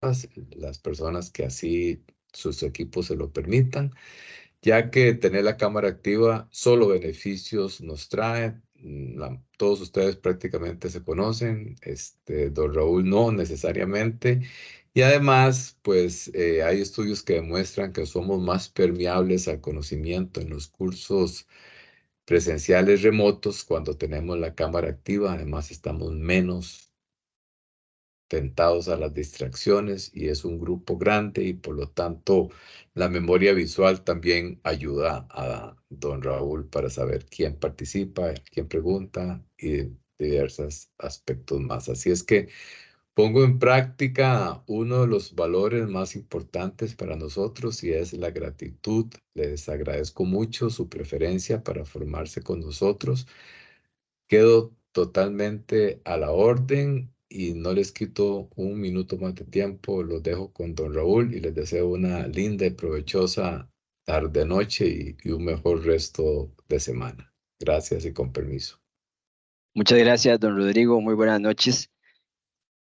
las personas que así sus equipos se lo permitan, ya que tener la cámara activa solo beneficios nos trae. Todos ustedes prácticamente se conocen, don Raúl no necesariamente. Y además, pues hay estudios que demuestran que somos más permeables al conocimiento en los cursos presenciales remotos cuando tenemos la cámara activa. Además, estamos menos tentados a las distracciones y es un grupo grande y por lo tanto la memoria visual también ayuda a don Raúl para saber quién participa, quién pregunta y diversos aspectos más. Así es que pongo en práctica uno de los valores más importantes para nosotros y es la gratitud. Les agradezco mucho su preferencia para formarse con nosotros. Quedo totalmente a la orden y no les quito un minuto más de tiempo. Los dejo con don Raúl y les deseo una linda y provechosa tarde-noche y un mejor resto de semana. Gracias y con permiso. Muchas gracias, don Rodrigo. Muy buenas noches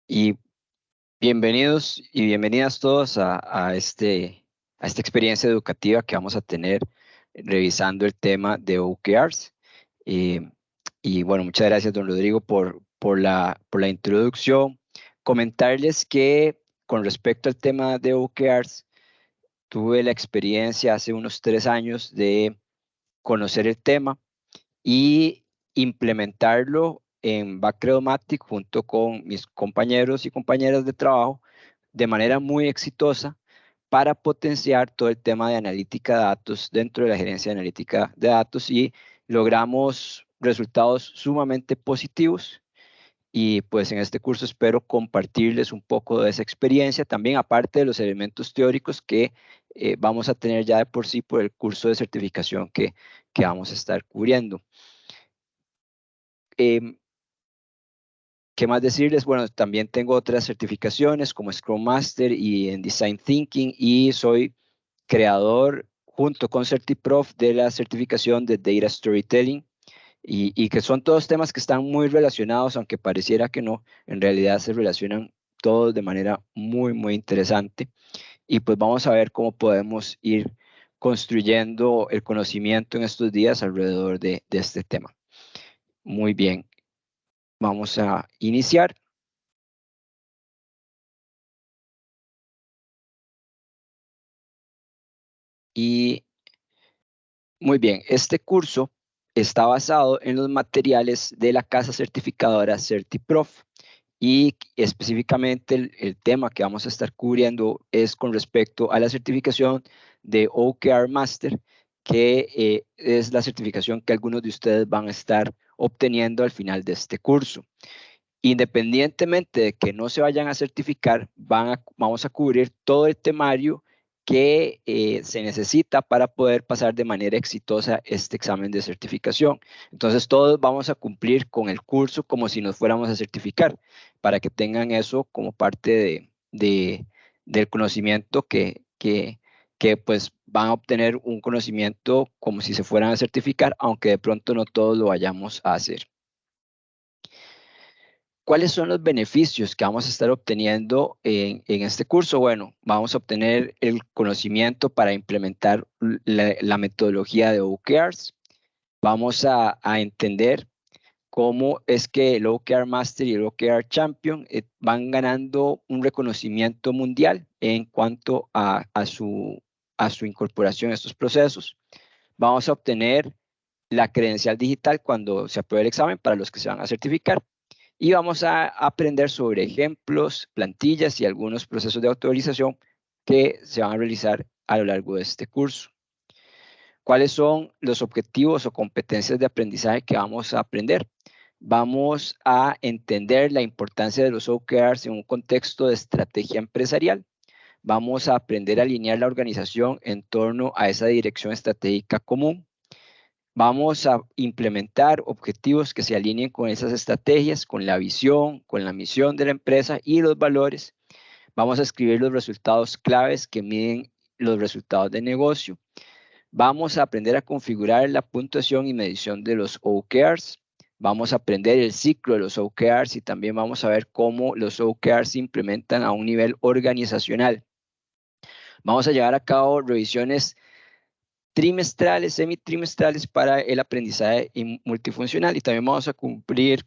y bienvenidos y bienvenidas todos a esta experiencia educativa que vamos a tener revisando el tema de OKRs. Y, y bueno, muchas gracias, don Rodrigo, por la introducción. Comentarles que con respecto al tema de OKRs, tuve la experiencia hace unos 3 años de conocer el tema y implementarlo en Bacredomatic junto con mis compañeros y compañeras de trabajo de manera muy exitosa para potenciar todo el tema de analítica de datos dentro de la gerencia de analítica de datos y logramos resultados sumamente positivos. Y pues en este curso espero compartirles un poco de esa experiencia, también aparte de los elementos teóricos que vamos a tener ya de por sí por el curso de certificación que vamos a estar cubriendo. ¿Qué más decirles? Bueno, también tengo otras certificaciones como Scrum Master y en Design Thinking y soy creador junto con CertiProf de la certificación de Data Storytelling y que son todos temas que están muy relacionados, aunque pareciera que no, en realidad se relacionan todos de manera muy, muy interesante. Y pues vamos a ver cómo podemos ir construyendo el conocimiento en estos días alrededor de este tema. Muy bien. Vamos a iniciar. Y muy bien, este curso está basado en los materiales de la casa certificadora CertiProf y específicamente el tema que vamos a estar cubriendo es con respecto a la certificación de OKR Master, que es la certificación que algunos de ustedes van a estar obteniendo al final de este curso. Independientemente de que no se vayan a certificar, vamos a cubrir todo el temario que se necesita para poder pasar de manera exitosa este examen de certificación. Entonces, todos vamos a cumplir con el curso como si nos fuéramos a certificar, para que tengan eso como parte del conocimiento que pues van a obtener un conocimiento como si se fueran a certificar, aunque de pronto no todos lo vayamos a hacer. ¿Cuáles son los beneficios que vamos a estar obteniendo en este curso? Bueno, vamos a obtener el conocimiento para implementar la metodología de OKRs. Vamos a entender cómo es que el OKR Master y el OKR Champion van ganando un reconocimiento mundial en cuanto a su incorporación a estos procesos. Vamos a obtener la credencial digital cuando se apruebe el examen para los que se van a certificar. Y vamos a aprender sobre ejemplos, plantillas y algunos procesos de autorización que se van a realizar a lo largo de este curso. ¿Cuáles son los objetivos o competencias de aprendizaje que vamos a aprender? Vamos a entender la importancia de los OKRs en un contexto de estrategia empresarial. Vamos a aprender a alinear la organización en torno a esa dirección estratégica común. Vamos a implementar objetivos que se alineen con esas estrategias, con la visión, con la misión de la empresa y los valores. Vamos a escribir los resultados claves que miden los resultados de negocio. Vamos a aprender a configurar la puntuación y medición de los OKRs. Vamos a aprender el ciclo de los OKRs y también vamos a ver cómo los OKRs se implementan a un nivel organizacional. Vamos a llevar a cabo revisiones trimestrales, semitrimestrales para el aprendizaje multifuncional y también vamos a cumplir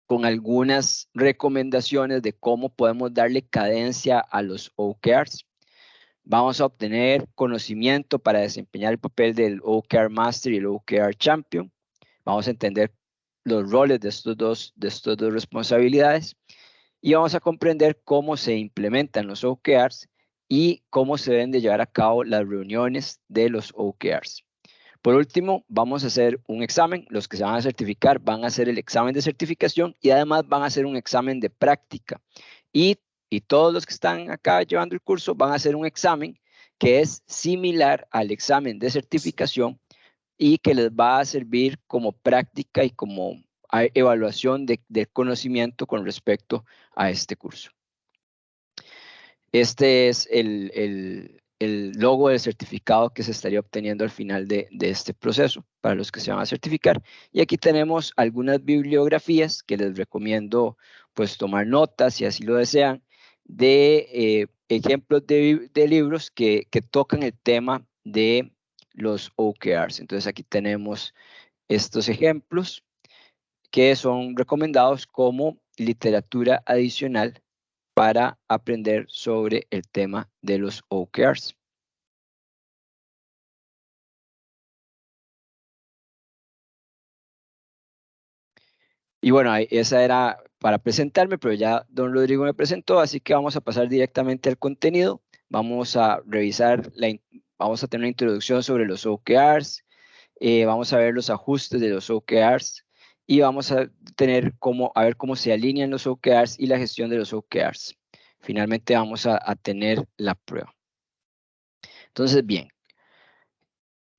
con algunas recomendaciones de cómo podemos darle cadencia a los OKRs. Vamos a obtener conocimiento para desempeñar el papel del OKR Master y el OKR Champion. Vamos a entender los roles de estas dos responsabilidades y vamos a comprender cómo se implementan los OKRs y cómo se deben de llevar a cabo las reuniones de los OKRs. Por último, vamos a hacer un examen. Los que se van a certificar van a hacer el examen de certificación y además van a hacer un examen de práctica. Y todos los que están acá llevando el curso van a hacer un examen que es similar al examen de certificación y que les va a servir como práctica y como evaluación de conocimiento con respecto a este curso. Este es el logo del certificado que se estaría obteniendo al final de este proceso para los que se van a certificar. Y aquí tenemos algunas bibliografías que les recomiendo pues tomar notas si así lo desean, de ejemplos de libros que tocan el tema de los OKRs. Entonces aquí tenemos estos ejemplos que son recomendados como literatura adicional para aprender sobre el tema de los OKRs. Y bueno, esa era para presentarme, pero ya don Rodrigo me presentó, así que vamos a pasar directamente al contenido. Vamos a revisar, vamos a tener una introducción sobre los OKRs, vamos a ver los ajustes de los OKRs y vamos a ver cómo se alinean los OKRs y la gestión de los OKRs. Finalmente vamos a tener la prueba. Entonces, bien,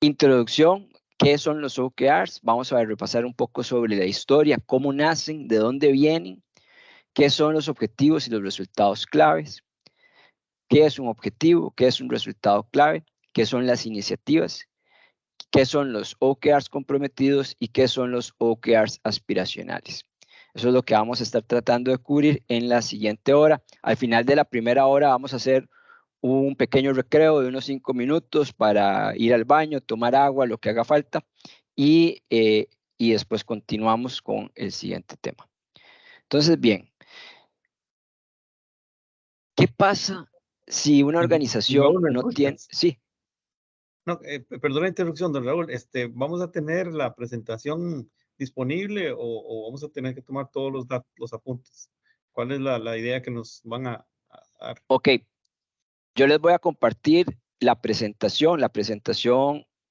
introducción, ¿qué son los OKRs? Vamos a repasar un poco sobre la historia, cómo nacen, de dónde vienen, qué son los objetivos y los resultados claves, qué es un objetivo, qué es un resultado clave, qué son las iniciativas, qué son los OKRs comprometidos y qué son los OKRs aspiracionales. Eso es lo que vamos a estar tratando de cubrir en la siguiente hora. Al final de la primera hora vamos a hacer un pequeño recreo de unos 5 minutos para ir al baño, tomar agua, lo que haga falta, y después continuamos con el siguiente tema. Entonces, bien, ¿qué pasa si una organización Raúl, ¿me no tiene... escuchas? Sí. No, perdón la interrupción, don Raúl. ¿Vamos a tener la presentación disponible o vamos a tener que tomar todos los apuntes? ¿Cuál es la idea que nos van a dar? Ok, yo les voy a compartir la presentación,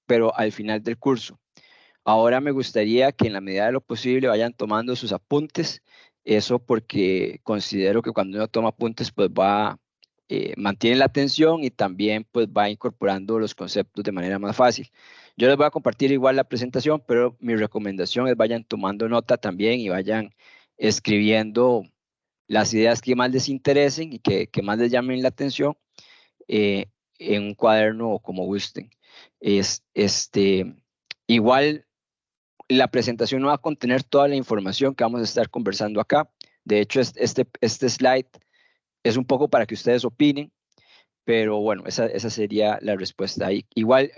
pero al final del curso. Ahora me gustaría que en la medida de lo posible vayan tomando sus apuntes, eso porque considero que cuando uno toma apuntes, pues mantiene la atención y también pues va incorporando los conceptos de manera más fácil. Yo les voy a compartir igual la presentación, pero mi recomendación es vayan tomando nota también y vayan escribiendo las ideas que más les interesen y que más les llamen la atención en un cuaderno o como gusten. Igual la presentación no va a contener toda la información que vamos a estar conversando acá. De hecho, este slide es un poco para que ustedes opinen, pero bueno, esa sería la respuesta. Igual,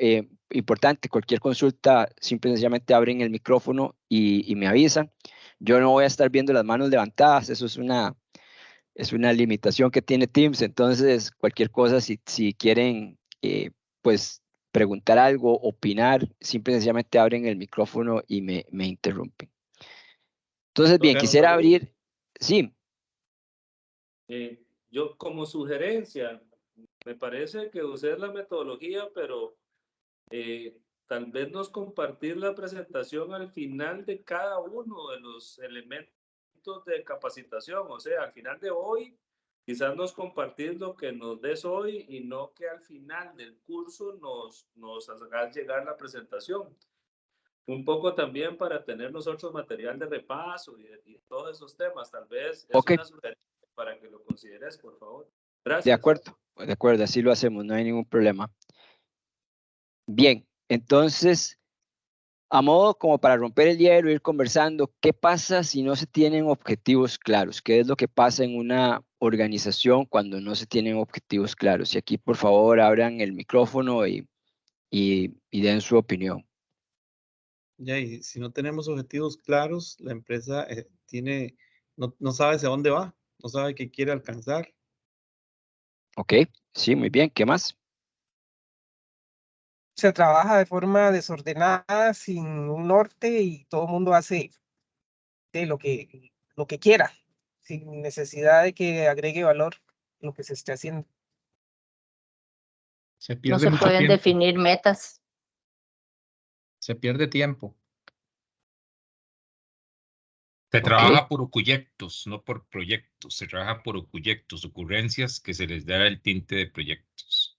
importante, cualquier consulta, simple y sencillamente abren el micrófono y me avisan. Yo no voy a estar viendo las manos levantadas, eso es una limitación que tiene Teams, entonces cualquier cosa, si quieren, pues preguntar algo, opinar, simple y sencillamente abren el micrófono y me interrumpen. Entonces, bien, Don quisiera Raúl, abrir, sí, yo como sugerencia, me parece que usé la metodología, pero tal vez nos compartir la presentación al final de cada uno de los elementos de capacitación, o sea, al final de hoy, quizás nos compartir lo que nos des hoy y no que al final del curso nos hagas llegar la presentación. Un poco también para tener nosotros material de repaso y todos esos temas. Tal vez es ok, una sugerencia para que lo consideres, por favor. Gracias. de acuerdo, así lo hacemos, no hay ningún problema. Bien, entonces, A modo como para romper el hielo, ir conversando, ¿qué pasa si no se tienen objetivos claros? ¿Qué es lo que pasa en una organización cuando no se tienen objetivos claros? Y aquí, por favor, abran el micrófono y den su opinión. Ya, y si no tenemos objetivos claros, la empresa no sabe hacia dónde va, no sabe qué quiere alcanzar. ¿Ok? Sí, muy bien. ¿Qué más? Se trabaja de forma desordenada, sin un norte y todo el mundo hace lo que quiera, sin necesidad de que agregue valor lo que se esté haciendo. Se No pierde se mucho pueden tiempo. definir metas. Se pierde tiempo. Se Ok. trabaja por proyectos, no por proyectos. Se trabaja por proyectos, ocurrencias que se les da el tinte de proyectos.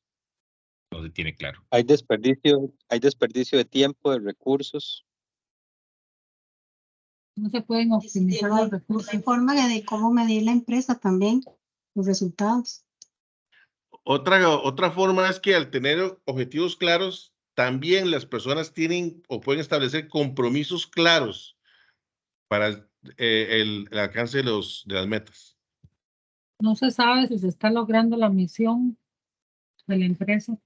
No se tiene claro. Hay desperdicio de tiempo, de recursos. No se pueden optimizar los recursos. Hay forma de cómo medir la empresa también, los resultados. Otra forma es que al tener objetivos claros, también las personas tienen o pueden establecer compromisos claros para el alcance de las metas. No se sabe si se está logrando la misión de la empresa.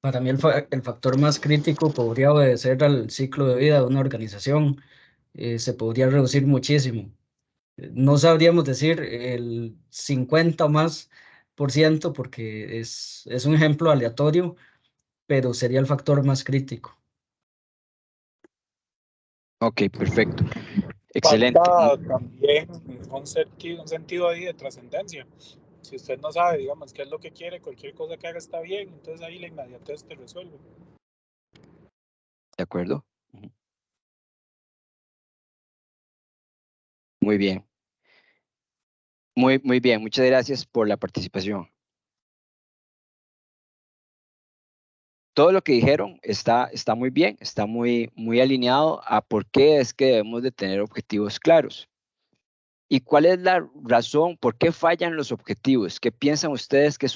Para mí el factor más crítico podría obedecer al ciclo de vida de una organización. Se podría reducir muchísimo. No sabríamos decir el 50 o más por ciento porque es un ejemplo aleatorio, pero sería el factor más crítico. Ok, perfecto. Excelente. Falta también un sentido ahí de trascendencia. Si usted no sabe, digamos, qué es lo que quiere, cualquier cosa que haga está bien, entonces ahí la inmediatez te resuelve. ¿De acuerdo? Muy bien. Muy bien. Muchas gracias por la participación. Todo lo que dijeron está muy bien, está muy alineado a por qué es que debemos de tener objetivos claros. ¿Y cuál es la razón? ¿Por qué fallan los objetivos? ¿Qué piensan ustedes que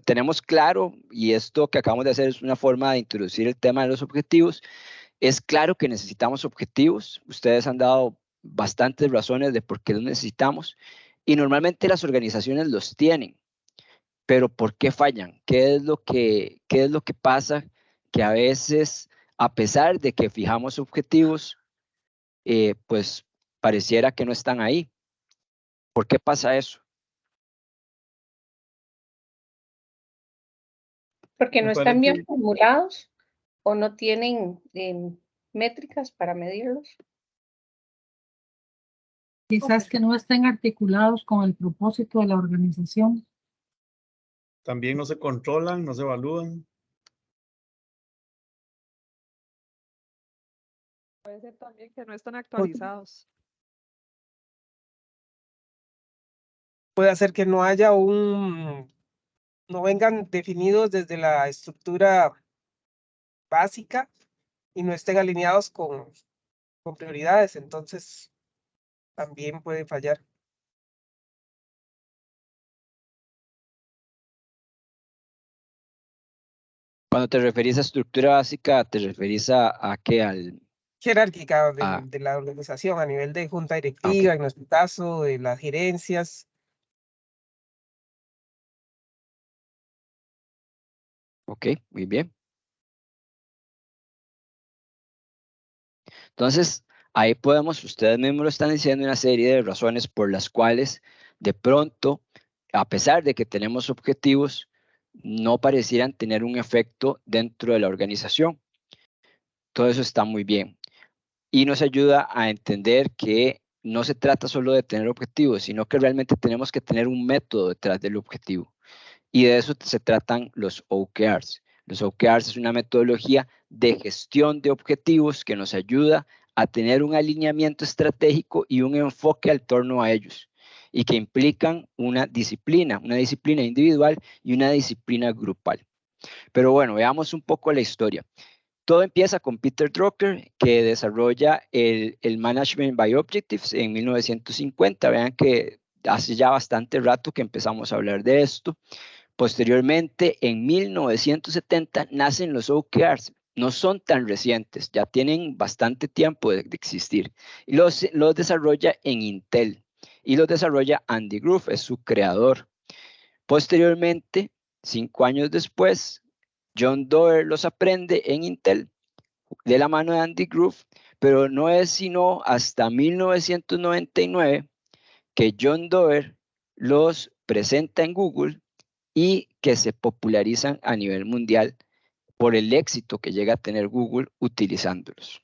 tenemos claro, y esto que acabamos de hacer es una forma de introducir el tema de los objetivos? Es claro que necesitamos objetivos. Ustedes han dado bastantes razones de por qué los necesitamos y normalmente las organizaciones los tienen. Pero ¿por qué fallan? ¿Qué es lo que pasa? Que a veces, a pesar de que fijamos objetivos, pues pareciera que no están ahí. ¿Por qué pasa eso? Porque no Me están bien parece- formulados o no tienen métricas para medirlos. Quizás que no estén articulados con el propósito de la organización. También no se controlan, no se evalúan. Puede ser también que no están actualizados. Puede hacer que no haya no vengan definidos desde la estructura básica y no estén alineados con prioridades, entonces también puede fallar. Cuando te referís a estructura básica, ¿te referís a qué? Jerárquica de la organización a nivel de junta directiva, en nuestro caso, de las gerencias. Ok, muy bien. Entonces, ahí ustedes mismos lo están diciendo, una serie de razones por las cuales de pronto, a pesar de que tenemos objetivos, no parecieran tener un efecto dentro de la organización. Todo eso está muy bien. Y nos ayuda a entender que no se trata solo de tener objetivos, sino que realmente tenemos que tener un método detrás del objetivo. Y de eso se tratan los OKRs. Los OKRs es una metodología de gestión de objetivos que nos ayuda a tener un alineamiento estratégico y un enfoque al torno a ellos, y que implican una disciplina individual y una disciplina grupal. Pero bueno, veamos un poco la historia. Todo empieza con Peter Drucker, que desarrolla el Management by Objectives en 1950. Vean que hace ya bastante rato que empezamos a hablar de esto. Posteriormente, en 1970, nacen los OKRs. No son tan recientes, ya tienen bastante tiempo de existir. Y los desarrolla en Intel. Y los desarrolla Andy Grove, es su creador. Posteriormente, 5 años después, John Doerr los aprende en Intel de la mano de Andy Grove, pero no es sino hasta 1999 que John Doerr los presenta en Google y que se popularizan a nivel mundial por el éxito que llega a tener Google utilizándolos.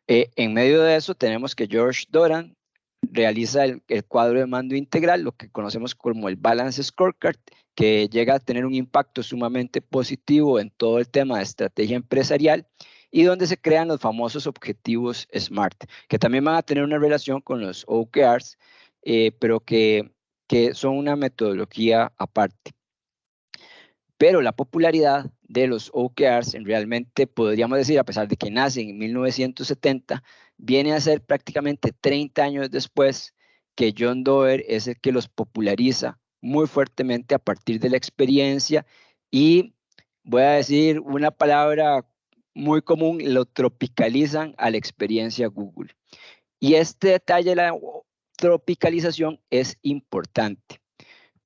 En medio de eso tenemos que George Doran realiza el cuadro de mando integral, lo que conocemos como el Balance Scorecard, que llega a tener un impacto sumamente positivo en todo el tema de estrategia empresarial y donde se crean los famosos objetivos SMART, que también van a tener una relación con los OKRs, pero que son una metodología aparte. Pero la popularidad de los OKRs, realmente podríamos decir, a pesar de que nacen en 1970, viene a ser prácticamente 30 años después que John Doerr es el que los populariza muy fuertemente a partir de la experiencia y voy a decir una palabra muy común, lo tropicalizan a la experiencia Google. Y este detalle de la tropicalización es importante.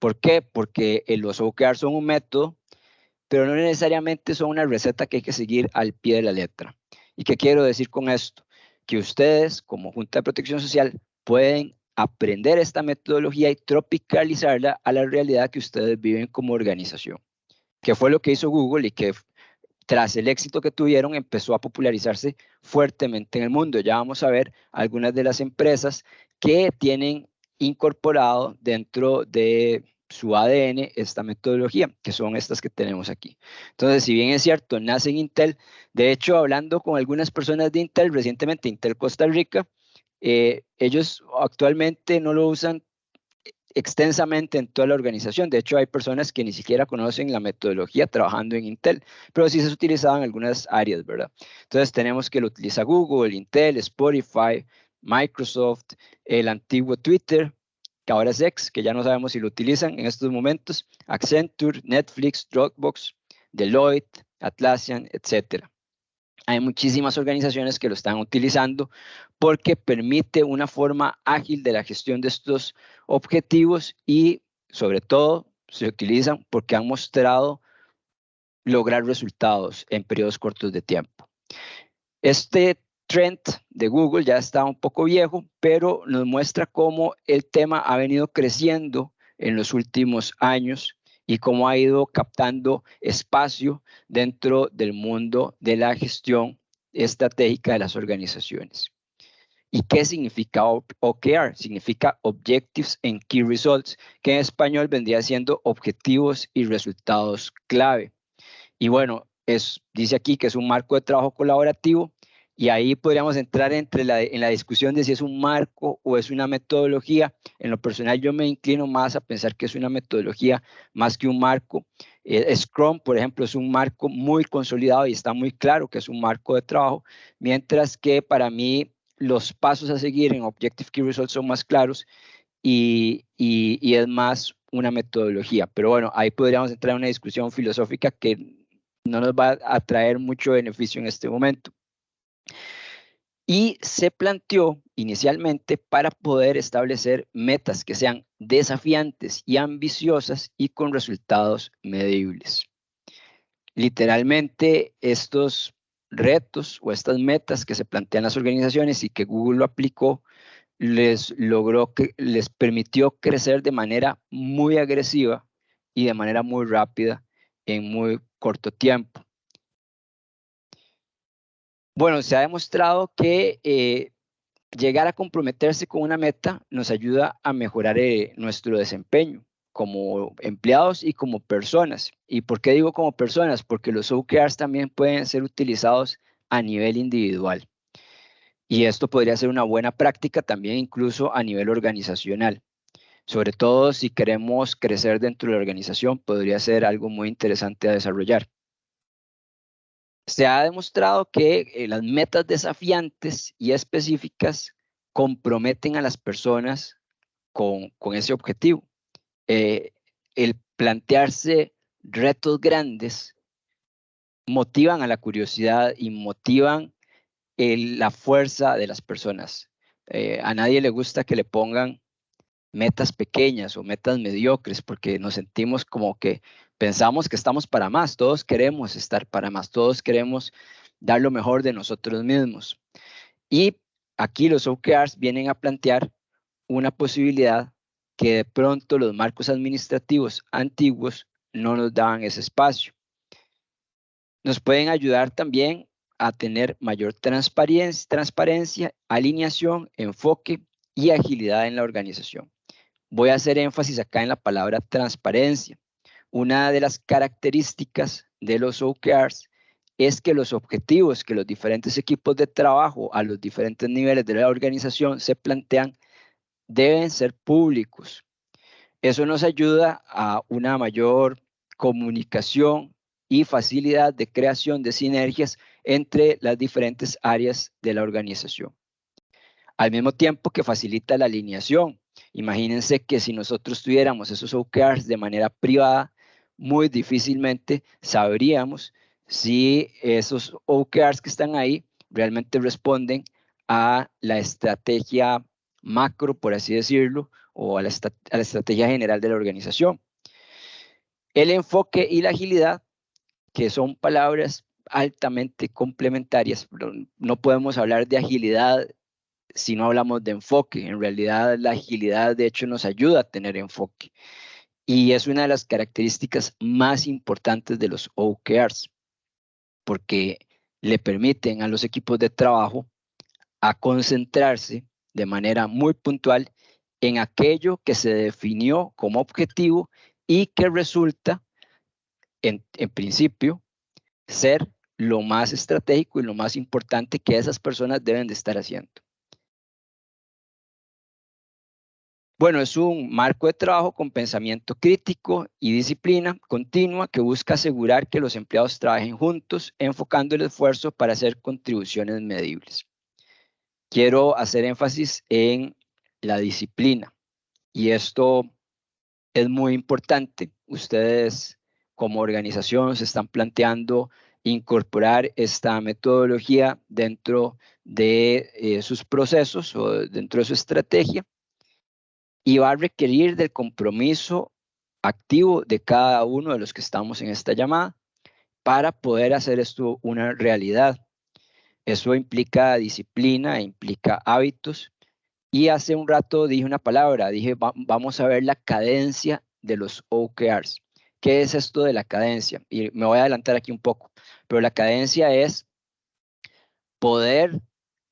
¿Por qué? Porque los OKRs son un método, pero no necesariamente son una receta que hay que seguir al pie de la letra. ¿Y qué quiero decir con esto? Que ustedes, como Junta de Protección Social, pueden aprender esta metodología y tropicalizarla a la realidad que ustedes viven como organización. Que fue lo que hizo Google y que tras el éxito que tuvieron empezó a popularizarse fuertemente en el mundo. Ya vamos a ver algunas de las empresas que tienen incorporado dentro de su ADN esta metodología, que son estas que tenemos aquí. Entonces, si bien es cierto, nace en Intel, de hecho, hablando con algunas personas de Intel, recientemente Intel Costa Rica, ellos actualmente no lo usan extensamente en toda la organización. De hecho, hay personas que ni siquiera conocen la metodología trabajando en Intel, pero sí se utilizaba en algunas áreas, ¿verdad? Entonces, tenemos que lo utiliza Google, Intel, Spotify, Microsoft, el antiguo Twitter, que ahora es X, que ya no sabemos si lo utilizan en estos momentos, Accenture, Netflix, Dropbox, Deloitte, Atlassian, etcétera. Hay muchísimas organizaciones que lo están utilizando porque permite una forma ágil de la gestión de estos objetivos y sobre todo se utilizan porque han mostrado lograr resultados en periodos cortos de tiempo. Este trend de Google ya está un poco viejo, pero nos muestra cómo el tema ha venido creciendo en los últimos años y cómo ha ido captando espacio dentro del mundo de la gestión estratégica de las organizaciones. ¿Y qué significa OKR? Significa Objectives and Key Results, que en español vendría siendo objetivos y resultados clave. Y bueno, dice aquí que es un marco de trabajo colaborativo y ahí podríamos entrar en la discusión de si es un marco o es una metodología. En lo personal yo me inclino más a pensar que es una metodología más que un marco. Scrum, por ejemplo, es un marco muy consolidado y está muy claro que es un marco de trabajo, mientras que para mí los pasos a seguir en Objective Key Results son más claros y es más una metodología. Pero bueno, ahí podríamos entrar en una discusión filosófica que no nos va a traer mucho beneficio en este momento. Y se planteó inicialmente para poder establecer metas que sean desafiantes y ambiciosas y con resultados medibles. Literalmente, estos retos o estas metas que se plantean las organizaciones y que Google lo aplicó, les permitió crecer de manera muy agresiva y de manera muy rápida en muy corto tiempo. Bueno, se ha demostrado que llegar a comprometerse con una meta nos ayuda a mejorar nuestro desempeño como empleados y como personas. ¿Y por qué digo como personas? Porque los OKRs también pueden ser utilizados a nivel individual. Y esto podría ser una buena práctica también incluso a nivel organizacional. Sobre todo si queremos crecer dentro de la organización, podría ser algo muy interesante a desarrollar. Se ha demostrado que las metas desafiantes y específicas comprometen a las personas con ese objetivo. El plantearse retos grandes motivan a la curiosidad y motivan la fuerza de las personas. A nadie le gusta que le pongan metas pequeñas o metas mediocres porque nos sentimos como que pensamos que estamos para más. Todos queremos estar para más, todos queremos dar lo mejor de nosotros mismos. Y aquí los OKRs vienen a plantear una posibilidad que de pronto los marcos administrativos antiguos no nos daban ese espacio. Nos pueden ayudar también a tener mayor transparencia, alineación, enfoque y agilidad en la organización. Voy a hacer énfasis acá en la palabra transparencia. Una de las características de los OKRs es que los objetivos que los diferentes equipos de trabajo a los diferentes niveles de la organización se plantean deben ser públicos. Eso nos ayuda a una mayor comunicación y facilidad de creación de sinergias entre las diferentes áreas de la organización. Al mismo tiempo que facilita la alineación. Imagínense que si nosotros tuviéramos esos OKRs de manera privada, muy difícilmente sabríamos si esos OKRs que están ahí realmente responden a la estrategia macro, por así decirlo, o a la estrategia general de la organización. El enfoque y la agilidad, que son palabras altamente complementarias, pero no podemos hablar de agilidad si no hablamos de enfoque. En realidad, la agilidad, de hecho, nos ayuda a tener enfoque. Y es una de las características más importantes de los OKRs, porque le permiten a los equipos de trabajo a concentrarse de manera muy puntual en aquello que se definió como objetivo y que resulta, en principio, ser lo más estratégico y lo más importante que esas personas deben de estar haciendo. Bueno, es un marco de trabajo con pensamiento crítico y disciplina continua que busca asegurar que los empleados trabajen juntos, enfocando el esfuerzo para hacer contribuciones medibles. Quiero hacer énfasis en la disciplina y esto es muy importante. Ustedes como organización se están planteando incorporar esta metodología dentro de sus procesos o dentro de su estrategia, y va a requerir del compromiso activo de cada uno de los que estamos en esta llamada para poder hacer esto una realidad. Eso implica disciplina, implica hábitos. Y hace un rato dije una palabra, dije vamos a ver la cadencia de los OKRs. ¿Qué es esto de la cadencia? Y me voy a adelantar aquí un poco, pero la cadencia es poder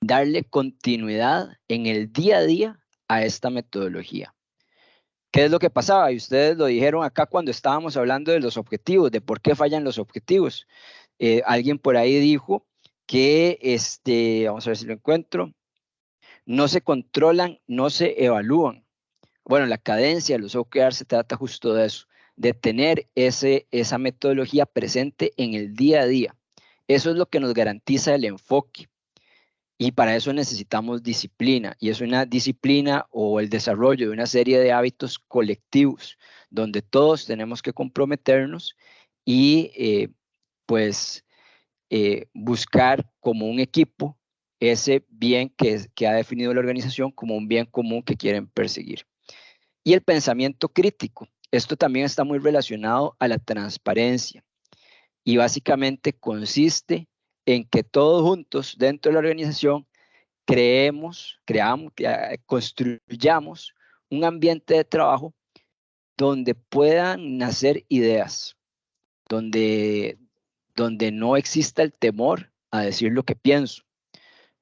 darle continuidad en el día a día a esta metodología. ¿Qué es lo que pasaba? Y ustedes lo dijeron acá cuando estábamos hablando de los objetivos, de por qué fallan los objetivos. Alguien por ahí dijo que, vamos a ver si lo encuentro, no se controlan, no se evalúan. Bueno, la cadencia de los OKR se trata justo de eso, de tener esa metodología presente en el día a día. Eso es lo que nos garantiza el enfoque. Y para eso necesitamos disciplina, y es una disciplina o el desarrollo de una serie de hábitos colectivos, donde todos tenemos que comprometernos y buscar como un equipo ese bien que ha definido la organización como un bien común que quieren perseguir. Y el pensamiento crítico, esto también está muy relacionado a la transparencia, y básicamente consiste en que todos juntos dentro de la organización construyamos un ambiente de trabajo donde puedan nacer ideas, donde no exista el temor a decir lo que pienso,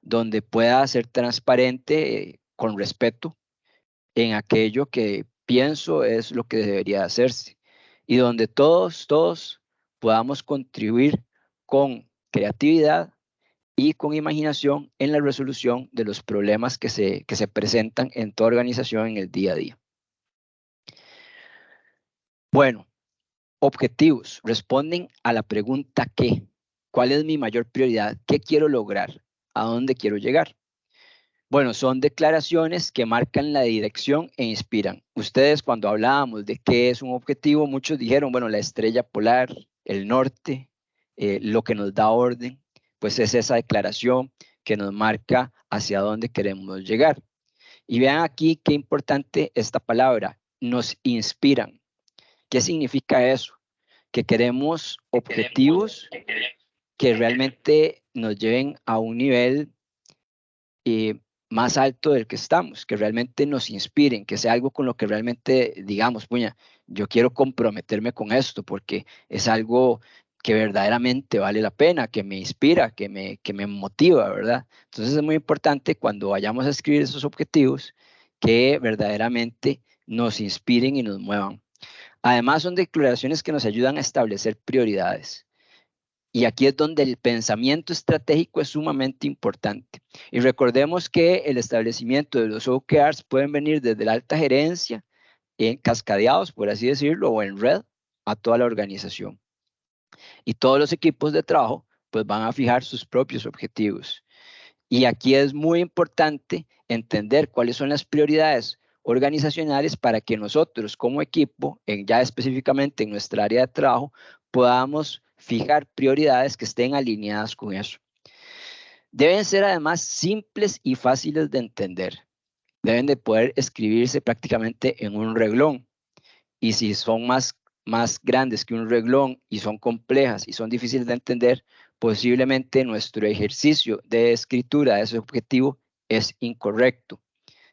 donde pueda ser transparente con respeto en aquello que pienso es lo que debería hacerse, y donde todos podamos contribuir con creatividad y con imaginación en la resolución de los problemas que se presentan en toda organización en el día a día. Bueno, objetivos responden a la pregunta ¿qué? ¿Cuál es mi mayor prioridad? ¿Qué quiero lograr? ¿A dónde quiero llegar? Bueno, son declaraciones que marcan la dirección e inspiran. Ustedes cuando hablábamos de qué es un objetivo, muchos dijeron, bueno, la estrella polar, el norte, lo que nos da orden, pues es esa declaración que nos marca hacia dónde queremos llegar. Y vean aquí qué importante esta palabra, nos inspiran. ¿Qué significa eso? Que queremos objetivos que realmente nos lleven a un nivel más alto del que estamos, que realmente nos inspiren, que sea algo con lo que realmente digamos, puña, yo quiero comprometerme con esto porque es algo que verdaderamente vale la pena, que me inspira, que me motiva, ¿verdad? Entonces es muy importante cuando vayamos a escribir esos objetivos que verdaderamente nos inspiren y nos muevan. Además son declaraciones que nos ayudan a establecer prioridades. Y aquí es donde el pensamiento estratégico es sumamente importante. Y recordemos que el establecimiento de los OKRs pueden venir desde la alta gerencia, cascadeados, por así decirlo, o en red a toda la organización. Y todos los equipos de trabajo pues van a fijar sus propios objetivos. Y aquí es muy importante entender cuáles son las prioridades organizacionales para que nosotros como equipo, ya específicamente en nuestra área de trabajo, podamos fijar prioridades que estén alineadas con eso. Deben ser además simples y fáciles de entender. Deben de poder escribirse prácticamente en un reglón. Y si son más grandes que un reglón y son complejas y son difíciles de entender, posiblemente nuestro ejercicio de escritura de ese objetivo es incorrecto.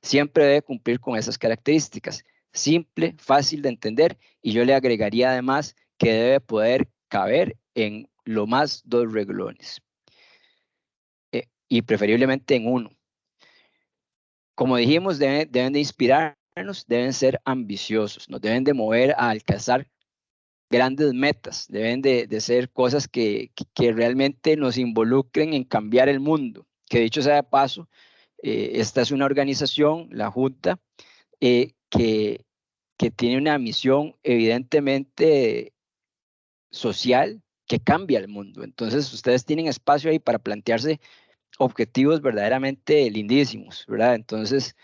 Siempre debe cumplir con esas características. Simple, fácil de entender, y yo le agregaría además que debe poder caber en lo más 2 renglones. Y preferiblemente en uno. Como dijimos, deben de inspirarnos, deben ser ambiciosos, nos deben de mover a alcanzar grandes metas, deben de ser cosas que realmente nos involucren en cambiar el mundo. Que dicho sea de paso, esta es una organización, la Junta, que tiene una misión evidentemente social que cambia el mundo. Entonces, ustedes tienen espacio ahí para plantearse objetivos verdaderamente lindísimos, ¿verdad? Entonces,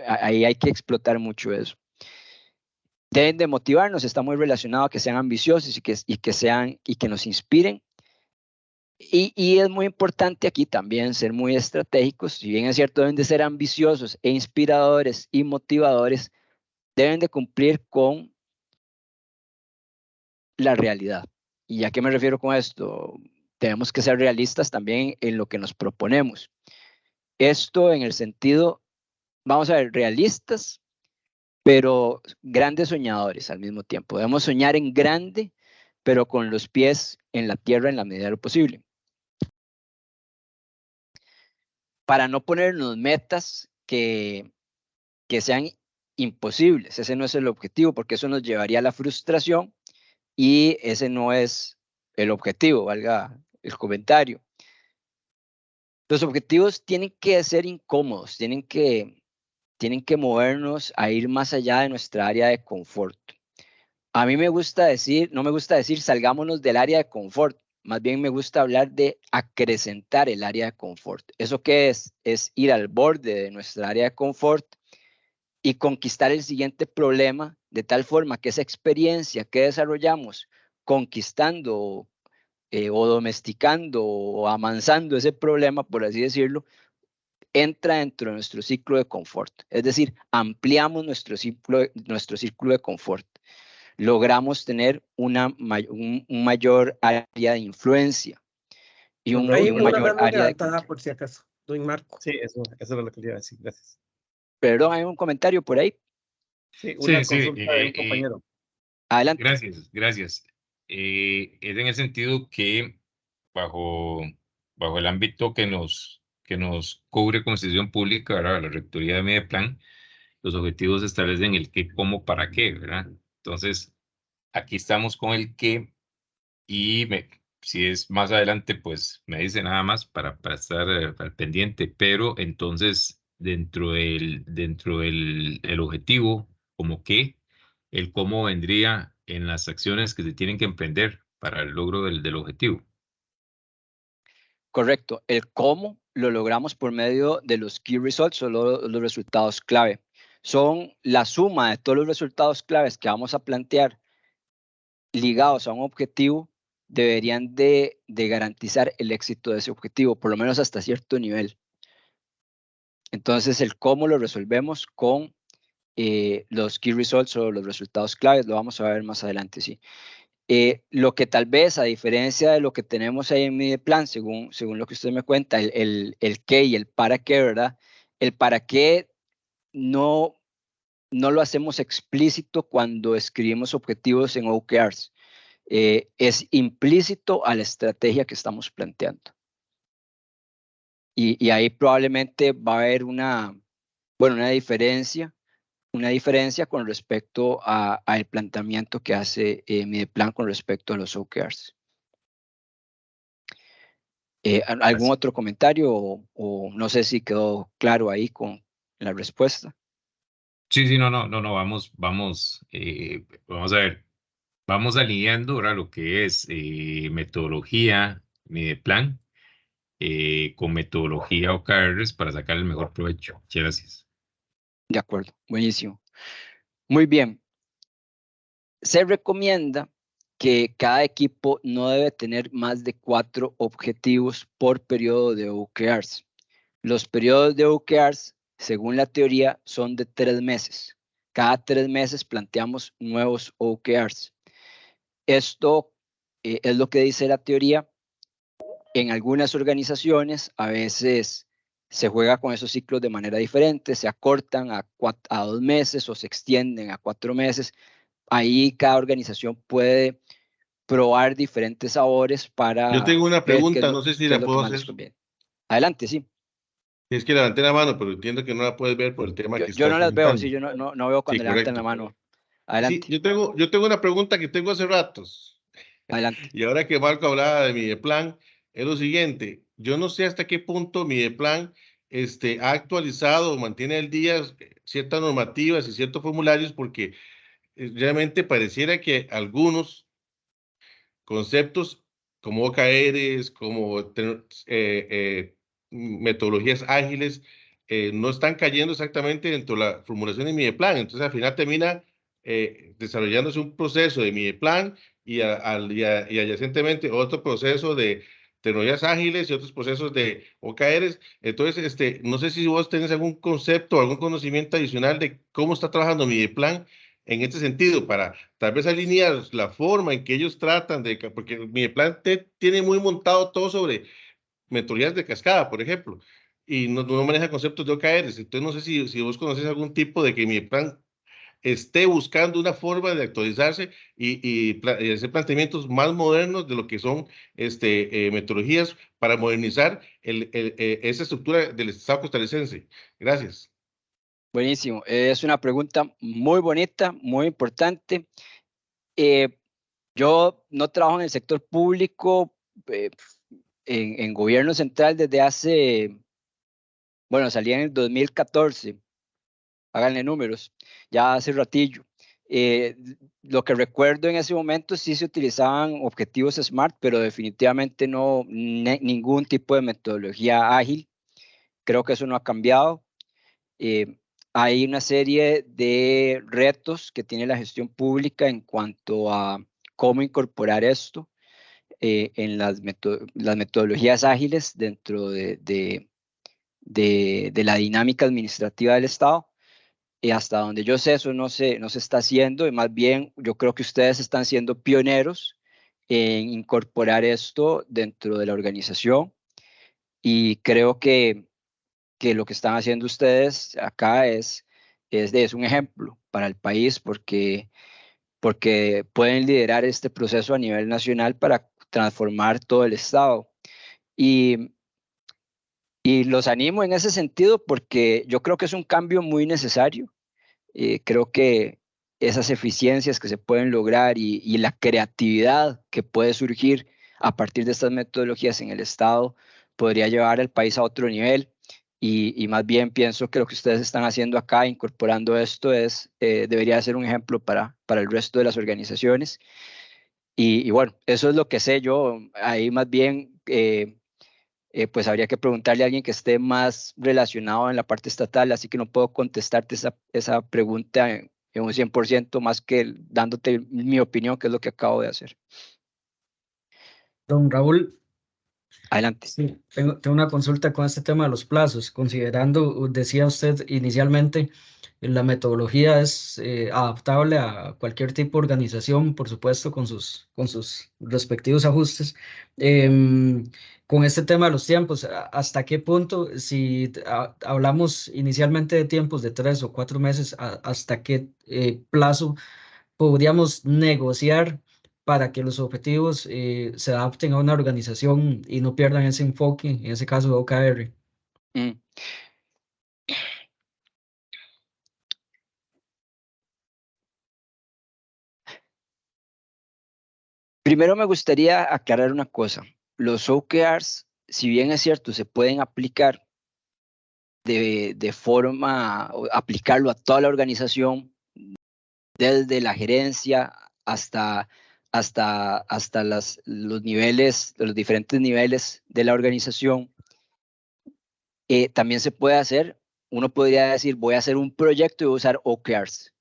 ahí hay que explotar mucho eso. Deben de motivarnos, está muy relacionado a que sean ambiciosos y que nos inspiren. Y es muy importante aquí también ser muy estratégicos. Si bien es cierto, deben de ser ambiciosos e inspiradores y motivadores, deben de cumplir con la realidad. ¿Y a qué me refiero con esto? Tenemos que ser realistas también en lo que nos proponemos. Esto en el sentido, vamos a ver, realistas, pero grandes soñadores al mismo tiempo. Debemos soñar en grande, pero con los pies en la tierra en la medida de lo posible. Para no ponernos metas que sean imposibles. Ese no es el objetivo, porque eso nos llevaría a la frustración y ese no es el objetivo, valga el comentario. Los objetivos tienen que ser incómodos, tienen que movernos a ir más allá de nuestra área de confort. A mí me gusta decir, no me gusta decir salgámonos del área de confort, más bien me gusta hablar de acrecentar el área de confort. ¿Eso qué es? Es ir al borde de nuestra área de confort y conquistar el siguiente problema de tal forma que esa experiencia que desarrollamos conquistando o domesticando o amansando ese problema, por así decirlo, entra dentro de nuestro ciclo de confort. Es decir, ampliamos nuestro círculo de confort. Logramos tener un mayor área de influencia y un mayor área de... por si acaso, don Marco. Sí, eso era lo que le iba a decir. Gracias. Perdón, hay un comentario por ahí. Sí, una consulta de un compañero. Adelante. Gracias. Es en el sentido que bajo el ámbito que nos cubre Constitución Pública, ¿verdad? La Rectoría de Mideplan, los objetivos establecen el qué, cómo, para qué, ¿verdad? Entonces, aquí estamos con el qué y si es más adelante, pues me dice nada más para estar al pendiente, pero entonces dentro del objetivo, como qué, el cómo vendría en las acciones que se tienen que emprender para el logro del objetivo. Correcto. El cómo lo logramos por medio de los key results o los resultados clave. Son la suma de todos los resultados claves que vamos a plantear ligados a un objetivo, deberían de garantizar el éxito de ese objetivo, por lo menos hasta cierto nivel. Entonces, el cómo lo resolvemos con los key results o los resultados claves, lo vamos a ver más adelante, sí. Lo que tal vez, a diferencia de lo que tenemos ahí en mi plan, según lo que usted me cuenta, el qué y el para qué, ¿verdad? El para qué no lo hacemos explícito cuando escribimos objetivos en OKRs. Es implícito a la estrategia que estamos planteando. Y ahí probablemente va a haber una diferencia con respecto al planteamiento que hace mi plan con respecto a los OKRs. ¿Algún otro comentario o no sé si quedó claro ahí con la respuesta? Sí, no, vamos a ver, vamos alineando ahora lo que es metodología, mi plan, con metodología OKRs para sacar el mejor provecho. Muchas gracias. De acuerdo, buenísimo. Muy bien. Se recomienda que cada equipo no debe tener más de 4 objetivos por periodo de OKRs. Los periodos de OKRs, según la teoría, son de 3 meses. Cada 3 meses planteamos nuevos OKRs. Esto es lo que dice la teoría. En algunas organizaciones a veces se juega con esos ciclos de manera diferente, se acortan a 2 meses o se extienden a 4 meses. Ahí cada organización puede probar diferentes sabores para Yo tengo una ver qué es pregunta, lo, no sé si qué es la lo que puedo más les hacer. conviene. Adelante, sí. Es que levanté la mano, pero entiendo que no la puedes ver por el tema que Yo estás no las veo, sí, comentando. yo no veo cuando Sí, levantan la correcto. mano. Sí, Adelante, yo tengo una pregunta que tengo hace ratos. adelante. Y ahora que Marco hablaba de mi plan, es lo siguiente. Yo no sé hasta qué punto mi plan ha actualizado o mantiene al día ciertas normativas y ciertos formularios, porque realmente pareciera que algunos conceptos como OKRs, como metodologías ágiles, no están cayendo exactamente dentro de la formulación de mi plan. Entonces, al final termina desarrollándose un proceso de mi plan y adyacentemente otro proceso de tecnologías ágiles y otros procesos de OKRs. Entonces, no sé si vos tenés algún concepto o algún conocimiento adicional de cómo está trabajando mi plan en este sentido, para tal vez alinear la forma en que ellos tratan de, porque mi plan tiene muy montado todo sobre metodologías de cascada, por ejemplo, y no maneja conceptos de OKRs. Entonces, no sé si vos conoces algún tipo de que mi plan esté buscando una forma de actualizarse y hacer planteamientos más modernos de lo que son metodologías para modernizar esa estructura del Estado costarricense. Gracias. Buenísimo. Es una pregunta muy bonita, muy importante. Yo no trabajo en el sector público, en gobierno central desde hace, bueno, salí en el 2014, háganle números, ya hace ratillo. Lo que recuerdo en ese momento sí se utilizaban objetivos SMART, pero definitivamente no ningún tipo de metodología ágil. Creo que eso no ha cambiado. Hay una serie de retos que tiene la gestión pública en cuanto a cómo incorporar esto en las metodologías ágiles dentro de la dinámica administrativa del Estado. Y hasta donde yo sé, eso no se está haciendo, y más bien yo creo que ustedes están siendo pioneros en incorporar esto dentro de la organización, y creo que lo que están haciendo ustedes acá es un ejemplo para el país, porque pueden liderar este proceso a nivel nacional para transformar todo el Estado. Y los animo en ese sentido porque yo creo que es un cambio muy necesario. Creo que esas eficiencias que se pueden lograr y la creatividad que puede surgir a partir de estas metodologías en el Estado podría llevar al país a otro nivel. Y más bien pienso que lo que ustedes están haciendo acá, incorporando esto, debería ser un ejemplo para el resto de las organizaciones. Y bueno, eso es lo que sé yo. Ahí más bien pues habría que preguntarle a alguien que esté más relacionado en la parte estatal, así que no puedo contestarte esa pregunta en un 100% más que dándote mi opinión, que es lo que acabo de hacer. Don Raúl, Adelante. sí, tengo una consulta con este tema de los plazos, considerando, decía usted inicialmente, la metodología es adaptable a cualquier tipo de organización, por supuesto, con sus respectivos ajustes. Con este tema de los tiempos, ¿hasta qué punto, si hablamos inicialmente de tiempos de 3 o 4 meses, hasta qué plazo podríamos negociar para que los objetivos se adapten a una organización y no pierdan ese enfoque, en ese caso de OKR? Mm. Primero me gustaría aclarar una cosa. Los OKRs, si bien es cierto, se pueden aplicar de forma, aplicarlo a toda la organización, desde la gerencia hasta los niveles, los diferentes niveles de la organización. También se puede hacer, uno podría decir, voy a hacer un proyecto y voy a usar OKRs.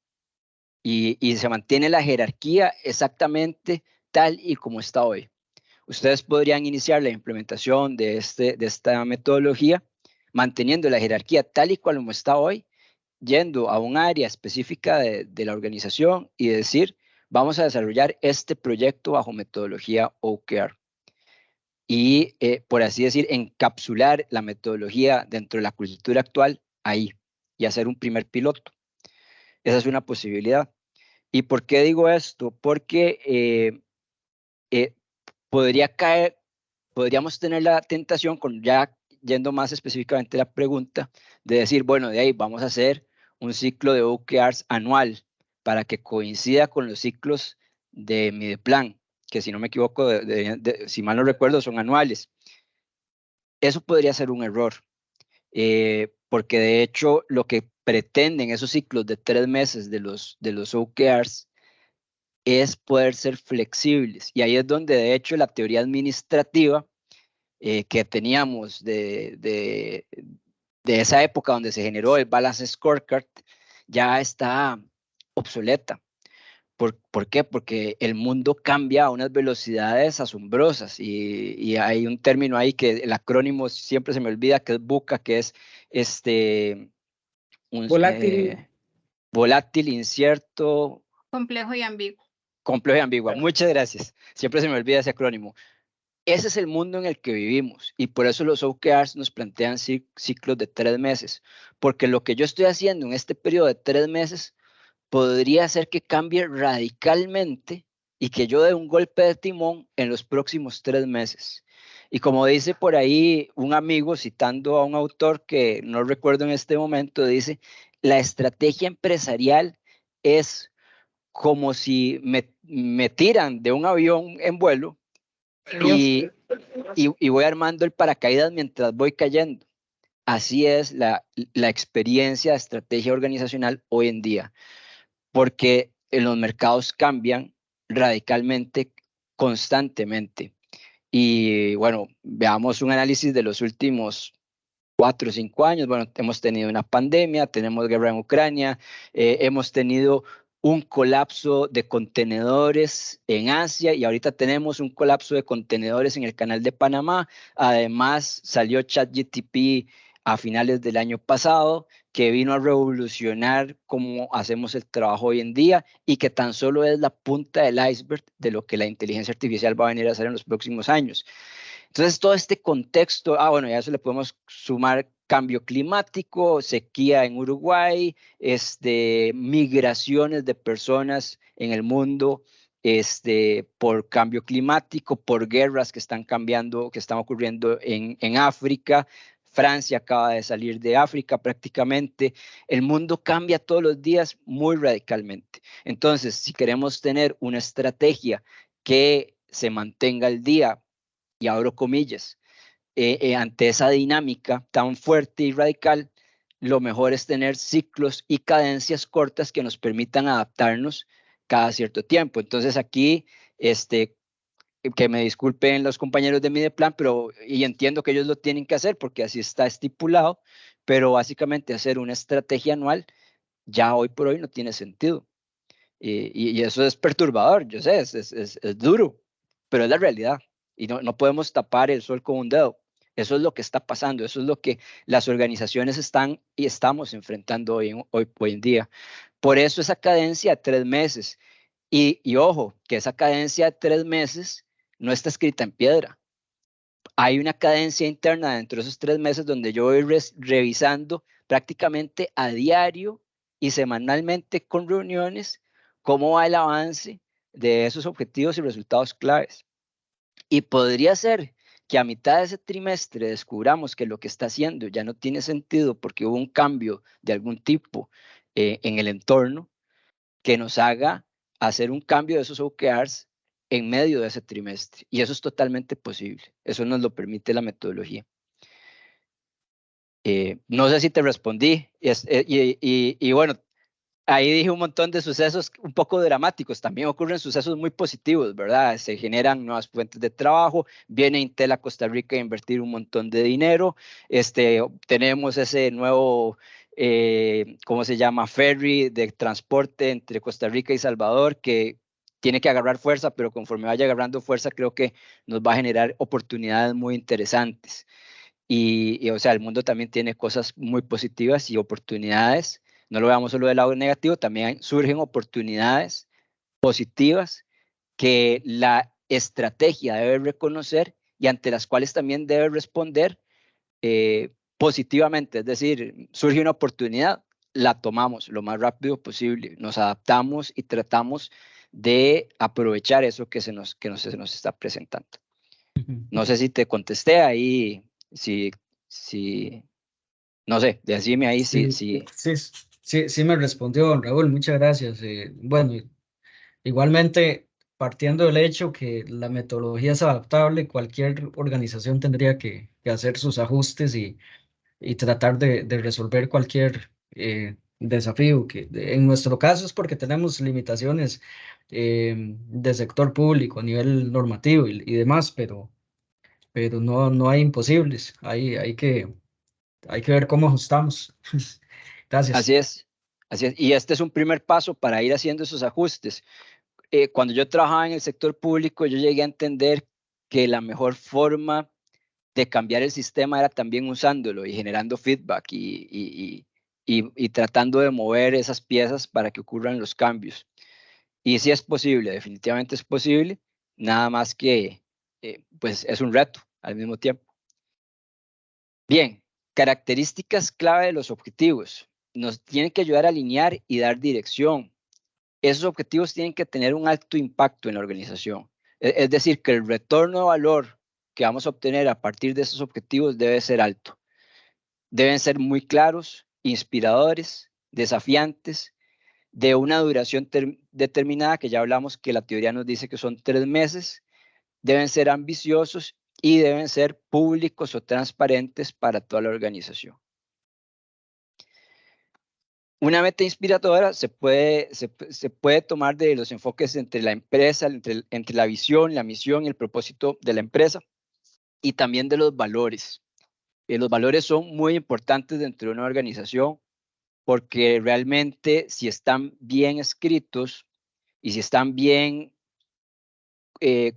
Y se mantiene la jerarquía exactamente tal y como está hoy. Ustedes podrían iniciar la implementación de esta metodología manteniendo la jerarquía tal y cual como está hoy, yendo a un área específica de la organización y decir, vamos a desarrollar este proyecto bajo metodología OKR. Y, por así decir, encapsular la metodología dentro de la cultura actual ahí y hacer un primer piloto. Esa es una posibilidad. ¿Y por qué digo esto? Porque podríamos tener la tentación, ya yendo más específicamente a la pregunta, de decir, bueno, de ahí vamos a hacer un ciclo de OKRs anual para que coincida con los ciclos de Mideplan, que si no me equivoco, si mal no recuerdo, son anuales. Eso podría ser un error, porque de hecho lo que pretenden esos ciclos de 3 meses de los OKRs es poder ser flexibles. Y ahí es donde de hecho la teoría administrativa que teníamos de esa época donde se generó el Balance Scorecard ya está obsoleta. ¿Por qué? Porque el mundo cambia a unas velocidades asombrosas y hay un término ahí que el acrónimo siempre se me olvida, que es VUCA, que es Volátil. volátil, incierto, Complejo y ambiguo. complejo y ambiguo. Muchas gracias. Siempre se me olvida ese acrónimo. Ese es el mundo en el que vivimos y por eso los OKRs nos plantean ciclos de 3 meses, porque lo que yo estoy haciendo en este periodo de 3 meses podría hacer que cambie radicalmente y que yo dé un golpe de timón en los próximos 3 meses. Y como dice por ahí un amigo, citando a un autor que no recuerdo en este momento, dice, la estrategia empresarial es como si me tiran de un avión en vuelo y voy armando el paracaídas mientras voy cayendo. Así es la experiencia de estrategia organizacional hoy en día, porque los mercados cambian radicalmente, constantemente. Y bueno, veamos un análisis de los últimos 4 o 5 años. Bueno, hemos tenido una pandemia, tenemos guerra en Ucrania, hemos tenido un colapso de contenedores en Asia y ahorita tenemos un colapso de contenedores en el canal de Panamá. Además, salió ChatGPT a finales del año pasado, que vino a revolucionar cómo hacemos el trabajo hoy en día y que tan solo es la punta del iceberg de lo que la inteligencia artificial va a venir a hacer en los próximos años. Entonces, todo este contexto, bueno, ya eso le podemos sumar cambio climático, sequía en Uruguay, migraciones de personas en el mundo por cambio climático, por guerras que están cambiando, que están ocurriendo en África. Francia acaba de salir de África prácticamente. El mundo cambia todos los días muy radicalmente. Entonces, si queremos tener una estrategia que se mantenga al día, y abro comillas, ante esa dinámica tan fuerte y radical, lo mejor es tener ciclos y cadencias cortas que nos permitan adaptarnos cada cierto tiempo. Entonces aquí, que me disculpen los compañeros de Mideplan, pero y entiendo que ellos lo tienen que hacer porque así está estipulado, pero básicamente hacer una estrategia anual ya hoy por hoy no tiene sentido. Y eso es perturbador, yo sé, es duro, pero es la realidad. Y no podemos tapar el sol con un dedo. Eso es lo que está pasando, eso es lo que las organizaciones están y estamos enfrentando hoy en día. Por eso esa cadencia de 3 meses. Y ojo, que esa cadencia de 3 meses no está escrita en piedra. Hay una cadencia interna dentro de esos 3 meses donde yo voy revisando prácticamente a diario y semanalmente con reuniones cómo va el avance de esos objetivos y resultados claves. Y podría ser que a mitad de ese trimestre descubramos que lo que está haciendo ya no tiene sentido porque hubo un cambio de algún tipo en el entorno que nos haga hacer un cambio de esos OKRs en medio de ese trimestre. Y eso es totalmente posible. Eso nos lo permite la metodología. No sé si te respondí. Y bueno, ahí dije un montón de sucesos un poco dramáticos. También ocurren sucesos muy positivos, ¿verdad? Se generan nuevas fuentes de trabajo. Viene Intel a Costa Rica a invertir un montón de dinero. Tenemos ese nuevo, ¿cómo se llama? Ferry de transporte entre Costa Rica y Salvador que tiene que agarrar fuerza, pero conforme vaya agarrando fuerza, creo que nos va a generar oportunidades muy interesantes. O sea, el mundo también tiene cosas muy positivas y oportunidades. No lo veamos solo del lado negativo, también surgen oportunidades positivas que la estrategia debe reconocer y ante las cuales también debe responder positivamente. Es decir, surge una oportunidad, la tomamos lo más rápido posible, nos adaptamos y tratamos de aprovechar eso que se nos está presentando. No sé si te contesté ahí, si no sé, decime ahí Sí, sí me respondió, don Raúl, muchas gracias. Bueno, igualmente, partiendo del hecho que la metodología es adaptable, cualquier organización tendría que hacer sus ajustes y tratar de resolver cualquier desafío, que en nuestro caso es porque tenemos limitaciones de sector público a nivel normativo y demás, pero no hay imposibles, hay que ver cómo ajustamos. Gracias. Así es, así es. Y este es un primer paso para ir haciendo esos ajustes. Cuando yo trabajaba en el sector público, yo llegué a entender que la mejor forma de cambiar el sistema era también usándolo y generando feedback y tratando de mover esas piezas para que ocurran los cambios. Y sí es posible, definitivamente es posible, nada más que pues es un reto al mismo tiempo. Bien, características clave de los objetivos. Nos tienen que ayudar a alinear y dar dirección. Esos objetivos tienen que tener un alto impacto en la organización. Es decir, que el retorno de valor que vamos a obtener a partir de esos objetivos debe ser alto. Deben ser muy claros, inspiradores, desafiantes, de una duración determinada, que ya hablamos que la teoría nos dice que son 3 meses. Deben ser ambiciosos y deben ser públicos o transparentes para toda la organización. Una meta inspiradora se puede tomar de los enfoques entre la empresa, entre la visión, la misión y el propósito de la empresa, y también de los valores. Los valores son muy importantes dentro de una organización porque realmente si están bien escritos y si están bien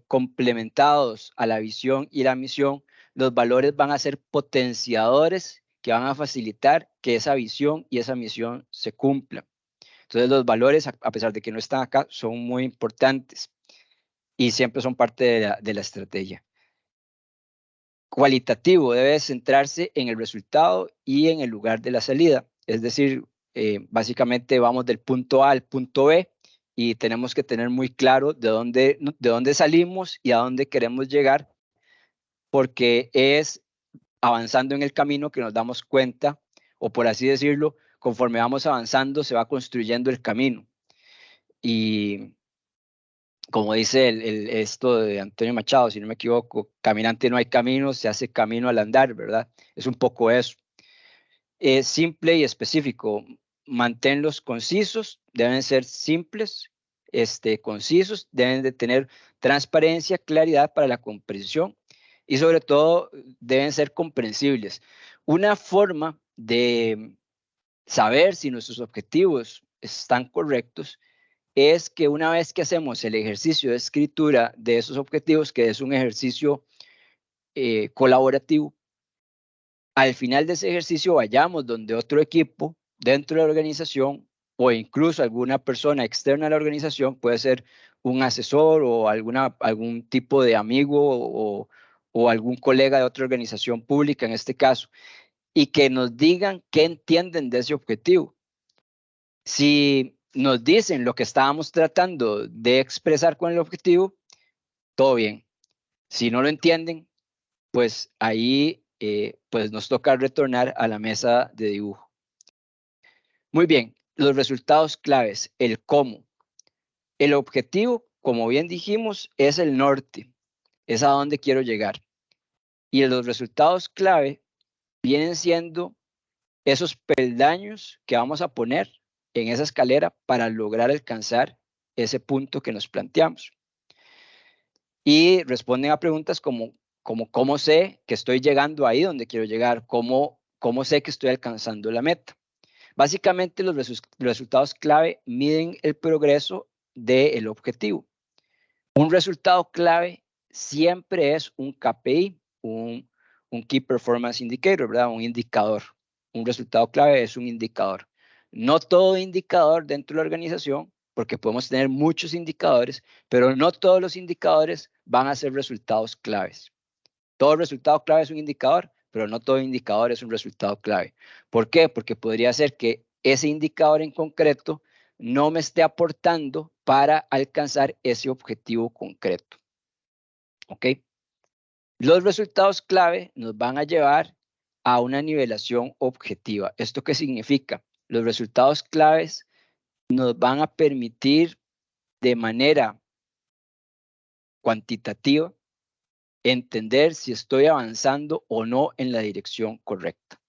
complementados a la visión y la misión, los valores van a ser potenciadores que van a facilitar que esa visión y esa misión se cumplan. Entonces los valores, a pesar de que no están acá, son muy importantes y siempre son parte de la estrategia. Cualitativo debe centrarse en el resultado y en el lugar de la salida. Es decir, básicamente vamos del punto A al punto B y tenemos que tener muy claro de dónde salimos y a dónde queremos llegar, porque es avanzando en el camino que nos damos cuenta, o por así decirlo, conforme vamos avanzando se va construyendo el camino. Y como dice esto de Antonio Machado, si no me equivoco, caminante no hay camino, se hace camino al andar, ¿verdad? Es un poco eso. Simple y específico, manténlos concisos, deben ser simples, concisos, deben de tener transparencia, claridad para la comprensión y sobre todo deben ser comprensibles. Una forma de saber si nuestros objetivos están correctos es que una vez que hacemos el ejercicio de escritura de esos objetivos, que es un ejercicio colaborativo, al final de ese ejercicio vayamos donde otro equipo dentro de la organización o incluso alguna persona externa a la organización, puede ser un asesor o algún tipo de amigo o algún colega de otra organización pública en este caso, y que nos digan qué entienden de ese objetivo. Si nos dicen lo que estábamos tratando de expresar con el objetivo, todo bien. Si no lo entienden, pues ahí pues nos toca retornar a la mesa de dibujo. Muy bien, los resultados claves, el cómo. El objetivo, como bien dijimos, es el norte, es a donde quiero llegar. Y los resultados clave vienen siendo esos peldaños que vamos a poner en esa escalera para lograr alcanzar ese punto que nos planteamos. Y responden a preguntas como cómo sé que estoy llegando ahí donde quiero llegar, cómo sé que estoy alcanzando la meta. Básicamente los resultados clave miden el progreso del objetivo. Un resultado clave siempre es un KPI, un Key Performance Indicator, ¿verdad? Un indicador. Un resultado clave es un indicador. No todo indicador dentro de la organización, porque podemos tener muchos indicadores, pero no todos los indicadores van a ser resultados claves. Todo resultado clave es un indicador, pero no todo indicador es un resultado clave. ¿Por qué? Porque podría ser que ese indicador en concreto no me esté aportando para alcanzar ese objetivo concreto. ¿Ok? Los resultados clave nos van a llevar a una nivelación objetiva. ¿Esto qué significa? Los resultados claves nos van a permitir de manera cuantitativa entender si estoy avanzando o no en la dirección correcta.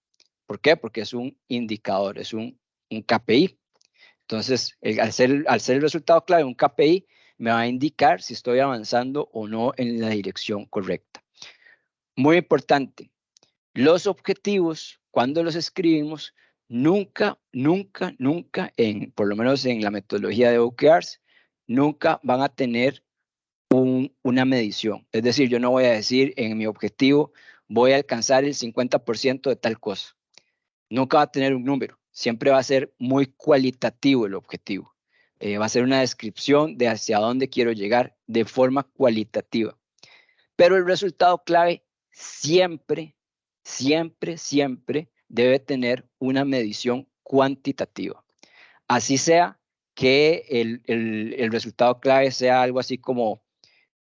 ¿Por qué? Porque es un indicador, es un KPI. Entonces, al ser el resultado clave, un KPI me va a indicar si estoy avanzando o no en la dirección correcta. Muy importante, los objetivos, cuando los escribimos, nunca, por lo menos en la metodología de OKRs, nunca van a tener una medición. Es decir, yo no voy a decir en mi objetivo voy a alcanzar el 50% de tal cosa. Nunca va a tener un número. Siempre va a ser muy cualitativo el objetivo. Va a ser una descripción de hacia dónde quiero llegar de forma cualitativa. Pero el resultado clave siempre debe tener una medición cuantitativa. Así sea que el resultado clave sea algo así como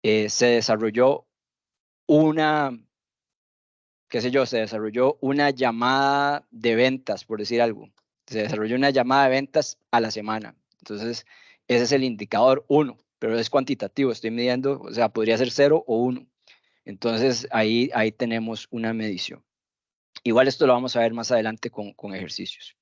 se desarrolló se desarrolló una llamada de ventas, por decir algo. Se desarrolló una llamada de ventas a la semana. Entonces, ese es el indicador 1, pero es cuantitativo. Estoy midiendo, o sea, podría ser 0 o 1. Entonces, ahí tenemos una medición. Igual esto lo vamos a ver más adelante con ejercicios.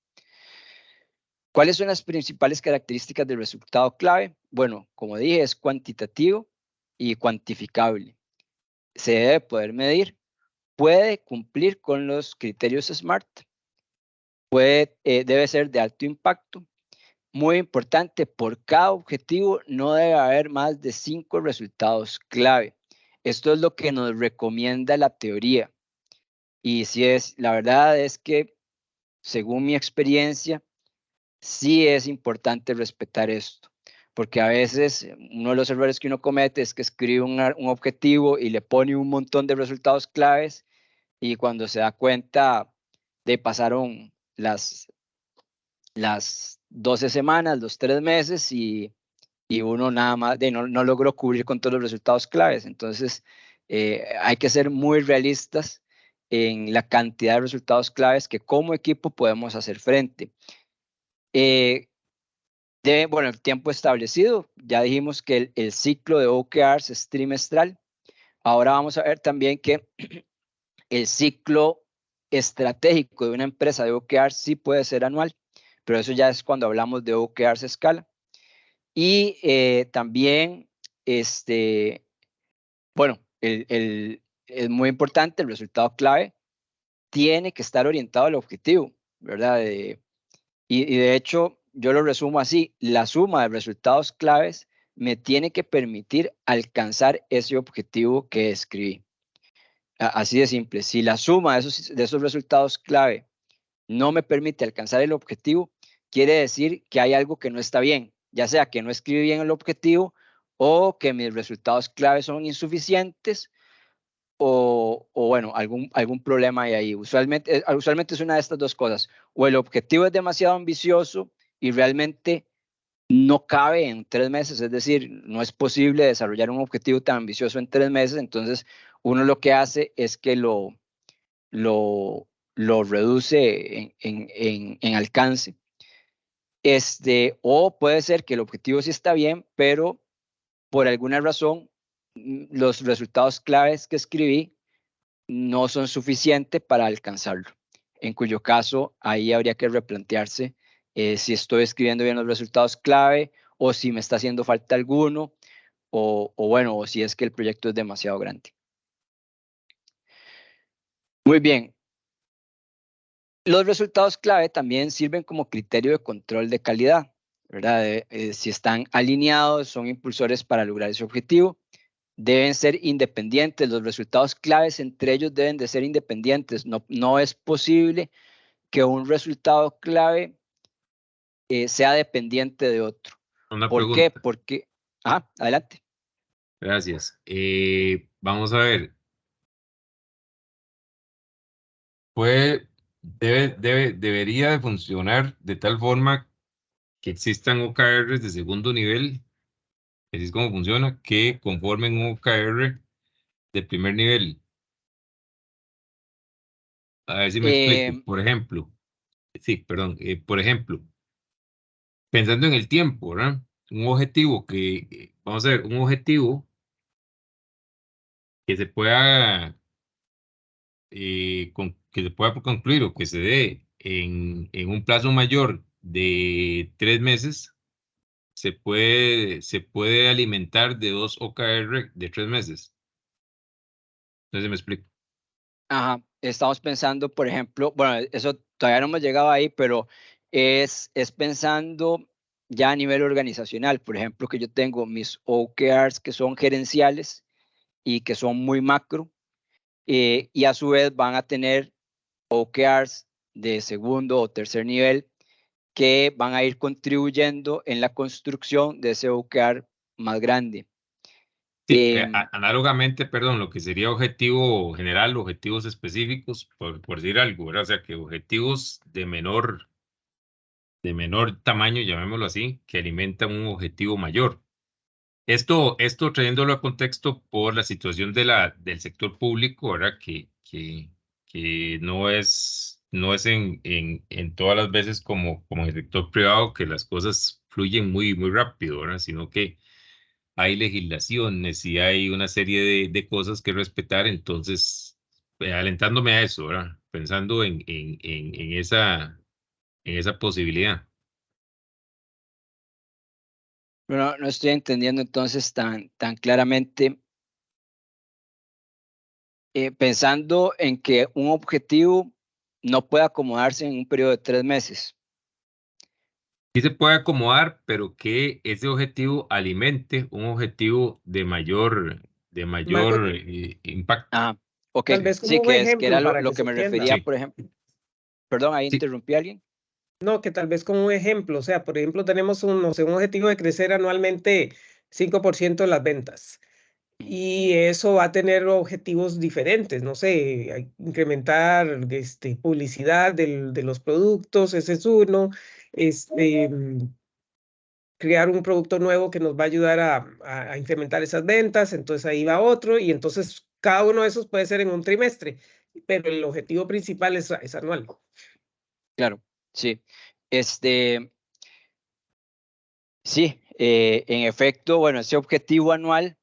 ¿Cuáles son las principales características del resultado clave? Bueno, como dije, es cuantitativo y cuantificable. Se debe poder medir, puede cumplir con los criterios SMART, debe ser de alto impacto. Muy importante, por cada objetivo no debe haber más de 5 resultados clave. Esto es lo que nos recomienda la teoría. Y la verdad es que, según mi experiencia, sí es importante respetar esto. Porque a veces uno de los errores que uno comete es que escribe un objetivo y le pone un montón de resultados claves y cuando se da cuenta pasaron las 12 semanas, los 3 meses y uno nada más no logró cubrir con todos los resultados claves. Entonces hay que ser muy realistas en la cantidad de resultados claves que como equipo podemos hacer frente. Bueno, el tiempo establecido, ya dijimos que el ciclo de OKRs es trimestral. Ahora vamos a ver también que el ciclo estratégico de una empresa de OKRs sí puede ser anual, pero eso ya es cuando hablamos de OKRs a escala. Y también, bueno, es muy importante, el resultado clave tiene que estar orientado al objetivo, ¿verdad? Y de hecho, yo lo resumo así: la suma de resultados claves me tiene que permitir alcanzar ese objetivo que escribí. Así de simple. Si la suma de esos resultados clave no me permite alcanzar el objetivo, quiere decir que hay algo que no está bien, ya sea que no escribí bien el objetivo o que mis resultados clave son insuficientes o bueno, algún problema hay ahí. Usualmente es una de estas dos cosas: o el objetivo es demasiado ambicioso y realmente no cabe en 3 meses, es decir, no es posible desarrollar un objetivo tan ambicioso en 3 meses, entonces uno lo que hace es que lo reduce en alcance. O puede ser que el objetivo sí está bien, pero por alguna razón los resultados claves que escribí no son suficientes para alcanzarlo, en cuyo caso ahí habría que replantearse si estoy escribiendo bien los resultados clave o si me está haciendo falta alguno o bueno, o si es que el proyecto es demasiado grande. Muy bien. Los resultados clave también sirven como criterio de control de calidad, ¿verdad? Si están alineados, son impulsores para lograr ese objetivo. Deben ser independientes, los resultados claves entre ellos deben de ser independientes. No es posible que un resultado clave sea dependiente de otro. Una ¿Por pregunta. qué? Porque, adelante. Gracias. Vamos a ver. Debería de funcionar de tal forma que existan OKRs de segundo nivel, así es como funciona, que conformen un OKR de primer nivel. A ver si me explico. Por ejemplo, por ejemplo, pensando en el tiempo, ¿verdad? Un objetivo vamos a ver, un objetivo que se pueda, que se pueda concluir o que se dé en un plazo mayor de 3 meses, se puede alimentar de 2 OKR de 3 meses. Entonces me explico. Ajá, estamos pensando, por ejemplo, bueno, eso todavía no hemos llegado ahí, pero es pensando ya a nivel organizacional. Por ejemplo, que yo tengo mis OKRs que son gerenciales y que son muy macro, y a su vez van a tener OKRs de segundo o tercer nivel que van a ir contribuyendo en la construcción de ese OKR más grande. Sí, análogamente, perdón, lo que sería objetivo general, objetivos específicos, por decir algo, ¿verdad? O sea, que objetivos de menor tamaño, llamémoslo así, que alimentan un objetivo mayor. Esto trayéndolo a contexto por la situación del sector público, ¿verdad? Que no es en todas las veces como en el sector privado, que las cosas fluyen muy rápido, ¿verdad? Sino que hay legislaciones y hay una serie de cosas que respetar. Entonces, alentándome a eso, ¿verdad? Pensando en esa posibilidad. Bueno, no estoy entendiendo entonces tan claramente, pensando en que un objetivo no puede acomodarse en un periodo de 3 meses. Sí se puede acomodar, pero que ese objetivo alimente un objetivo de mayor impacto. Ok, Tal vez como sí, un que ejemplo era para lo que que se me entienda. refería, por ejemplo. Perdón, ahí interrumpí a alguien. No, que tal vez como un ejemplo, o sea, por ejemplo, tenemos un objetivo de crecer anualmente 5% de las ventas. Y eso va a tener objetivos diferentes, no sé, incrementar publicidad de los productos, ese es uno, crear un producto nuevo que nos va a ayudar a incrementar esas ventas, entonces ahí va otro, y entonces cada uno de esos puede ser en un trimestre, pero el objetivo principal es anual. Claro, sí. Sí, en efecto, bueno, ese objetivo anual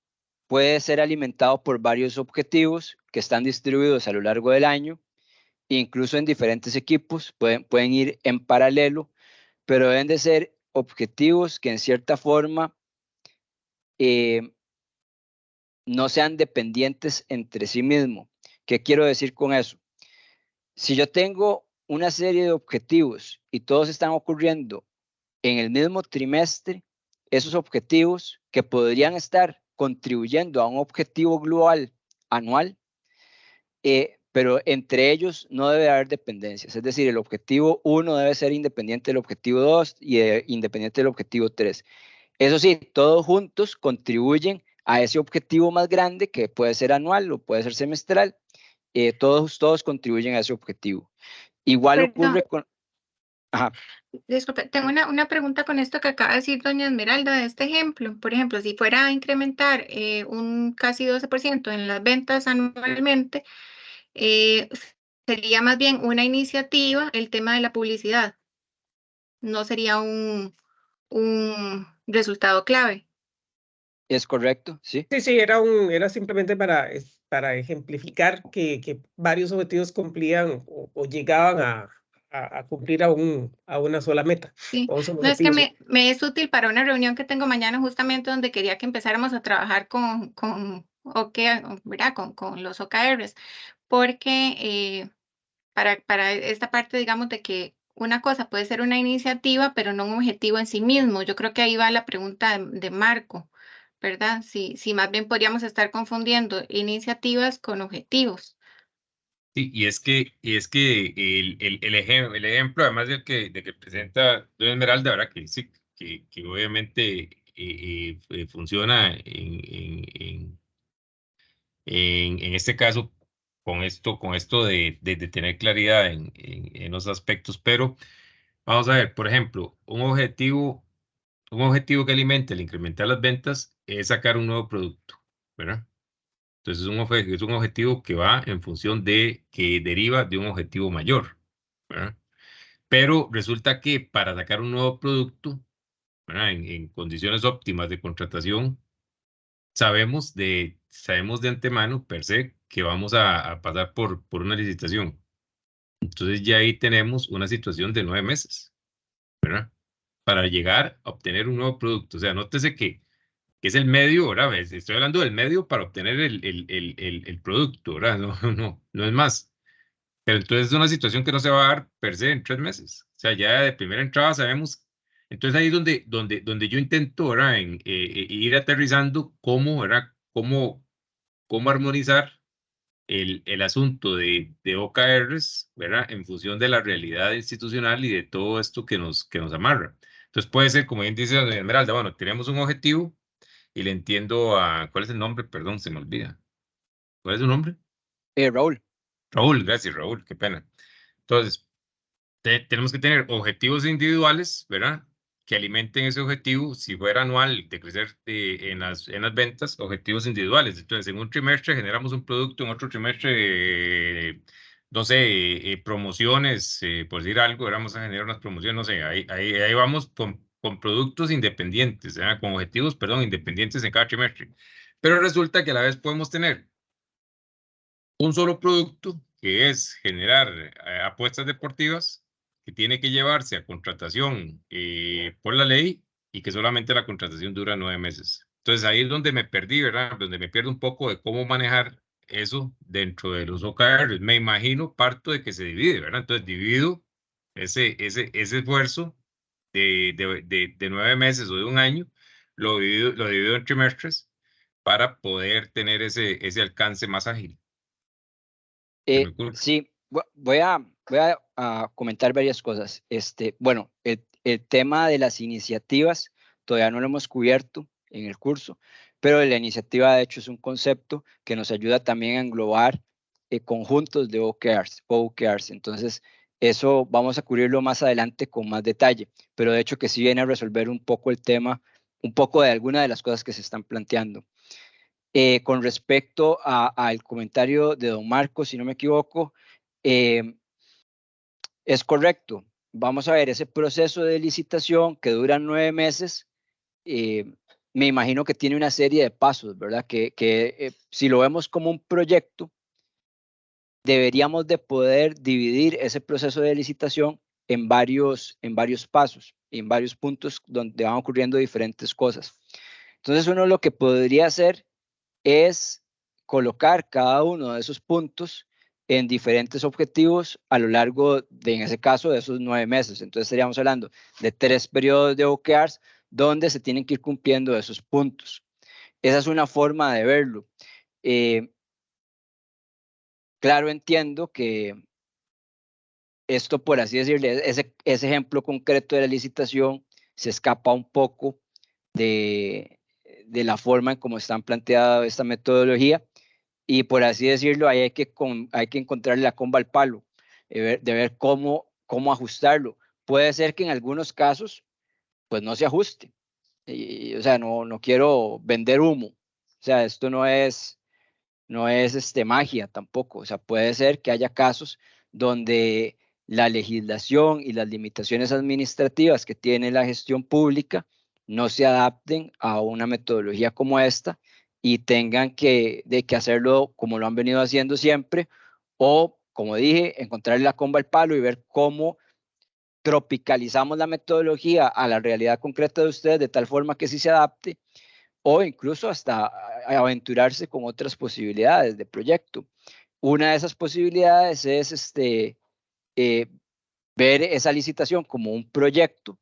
puede ser alimentado por varios objetivos que están distribuidos a lo largo del año, incluso en diferentes equipos, pueden ir en paralelo, pero deben de ser objetivos que en cierta forma no sean dependientes entre sí mismos. ¿Qué quiero decir con eso? Si yo tengo una serie de objetivos y todos están ocurriendo en el mismo trimestre, esos objetivos que podrían estar contribuyendo a un objetivo global anual, pero entre ellos no debe haber dependencias. Es decir, el objetivo 1 debe ser independiente del objetivo 2 y independiente del objetivo 3. Eso sí, todos juntos contribuyen a ese objetivo más grande que puede ser anual o puede ser semestral. Todos contribuyen a ese objetivo. Igual ocurre con... Ajá. Disculpe, tengo una pregunta con esto que acaba de decir doña Esmeralda de este ejemplo. Por ejemplo, si fuera a incrementar un casi 12% en las ventas anualmente, sería más bien una iniciativa el tema de la publicidad. No sería un resultado clave. ¿Es correcto? Sí. Sí, era simplemente para ejemplificar que varios objetivos cumplían o llegaban a cumplir a una sola meta. Sí, no es que me es útil para una reunión que tengo mañana justamente donde quería que empezáramos a trabajar con los OKRs, porque para esta parte, digamos, de que una cosa puede ser una iniciativa, pero no un objetivo en sí mismo. Yo creo que ahí va la pregunta de Marco, ¿verdad? Si más bien podríamos estar confundiendo iniciativas con objetivos. Sí, y es que el ejemplo, además de que presenta doña Esmeralda, ¿verdad? Que sí, que obviamente funciona en este caso con esto de tener claridad en los aspectos, pero vamos a ver, por ejemplo, un objetivo que alimente el incrementar las ventas es sacar un nuevo producto, ¿verdad? Entonces es un objetivo que va en función que deriva de un objetivo mayor, ¿verdad? Pero resulta que para sacar un nuevo producto, ¿verdad? En condiciones óptimas de contratación, sabemos de antemano, per se, que vamos a pasar por una licitación. Entonces ya ahí tenemos una situación de 9 meses, ¿verdad? Para llegar a obtener un nuevo producto. O sea, nótese que es el medio, ¿verdad? Estoy hablando del medio para obtener el producto, ¿verdad? No es más. Pero entonces es una situación que no se va a dar per se en 3 meses. O sea, ya de primera entrada sabemos. Entonces ahí es donde yo intento, ¿verdad? Ir aterrizando cómo, ¿verdad? Cómo armonizar el asunto de OKRs, ¿verdad? En función de la realidad institucional y de todo esto que nos amarra. Entonces puede ser, como bien dice doña Esmeralda, bueno, tenemos un objetivo y le entiendo a... ¿Cuál es el nombre? Perdón, se me olvida. ¿Cuál es su nombre? Raúl. Raúl, gracias, Raúl, qué pena. Entonces, tenemos que tener objetivos individuales, ¿verdad? Que alimenten ese objetivo, si fuera anual, de crecer en las ventas, objetivos individuales. Entonces, en un trimestre generamos un producto, en otro trimestre, no sé, promociones, por decir algo, vamos a generar unas promociones, no sé, ahí vamos con productos independientes, ¿verdad? Con objetivos, perdón, independientes en cada trimestre. Pero resulta que a la vez podemos tener un solo producto, que es generar apuestas deportivas, que tiene que llevarse a contratación por la ley y que solamente la contratación dura 9 meses. Entonces ahí es donde me perdí, ¿verdad? Donde me pierdo un poco de cómo manejar eso dentro de los OKRs. Me imagino, parto de que se divide, ¿verdad? Entonces divido ese esfuerzo de 9 meses o de un año, lo divido en trimestres para poder tener ese alcance más ágil. Sí, voy a comentar varias cosas. Bueno, el tema de las iniciativas todavía no lo hemos cubierto en el curso, pero la iniciativa de hecho es un concepto que nos ayuda también a englobar conjuntos de OKRs. Entonces, eso vamos a cubrirlo más adelante con más detalle, pero de hecho que sí viene a resolver un poco el tema, un poco de alguna de las cosas que se están planteando. Con respecto al comentario de don Marco, si no me equivoco, es correcto. Vamos a ver, ese proceso de licitación que dura 9 meses, me imagino que tiene una serie de pasos, ¿verdad? Que si lo vemos como un proyecto, deberíamos de poder dividir ese proceso de licitación en varios pasos, en varios puntos donde van ocurriendo diferentes cosas. Entonces uno lo que podría hacer es colocar cada uno de esos puntos en diferentes objetivos a lo largo de, en ese caso, de esos 9 meses. Entonces estaríamos hablando de 3 periodos de OKRs donde se tienen que ir cumpliendo esos puntos. Esa es una forma de verlo. Claro, entiendo que esto, por así decirle, ese ejemplo concreto de la licitación se escapa un poco de la forma en cómo están planteada esta metodología, y por así decirlo, ahí hay que encontrarle la comba al palo, de ver cómo ajustarlo. Puede ser que en algunos casos, pues no se ajuste. O sea, no quiero vender humo. O sea, esto no es magia tampoco. O sea, puede ser que haya casos donde la legislación y las limitaciones administrativas que tiene la gestión pública no se adapten a una metodología como esta y tengan que hacerlo como lo han venido haciendo siempre, o, como dije, encontrarle la comba al palo y ver cómo tropicalizamos la metodología a la realidad concreta de ustedes de tal forma que sí se adapte, o incluso hasta aventurarse con otras posibilidades de proyecto. Una de esas posibilidades es ver esa licitación como un proyecto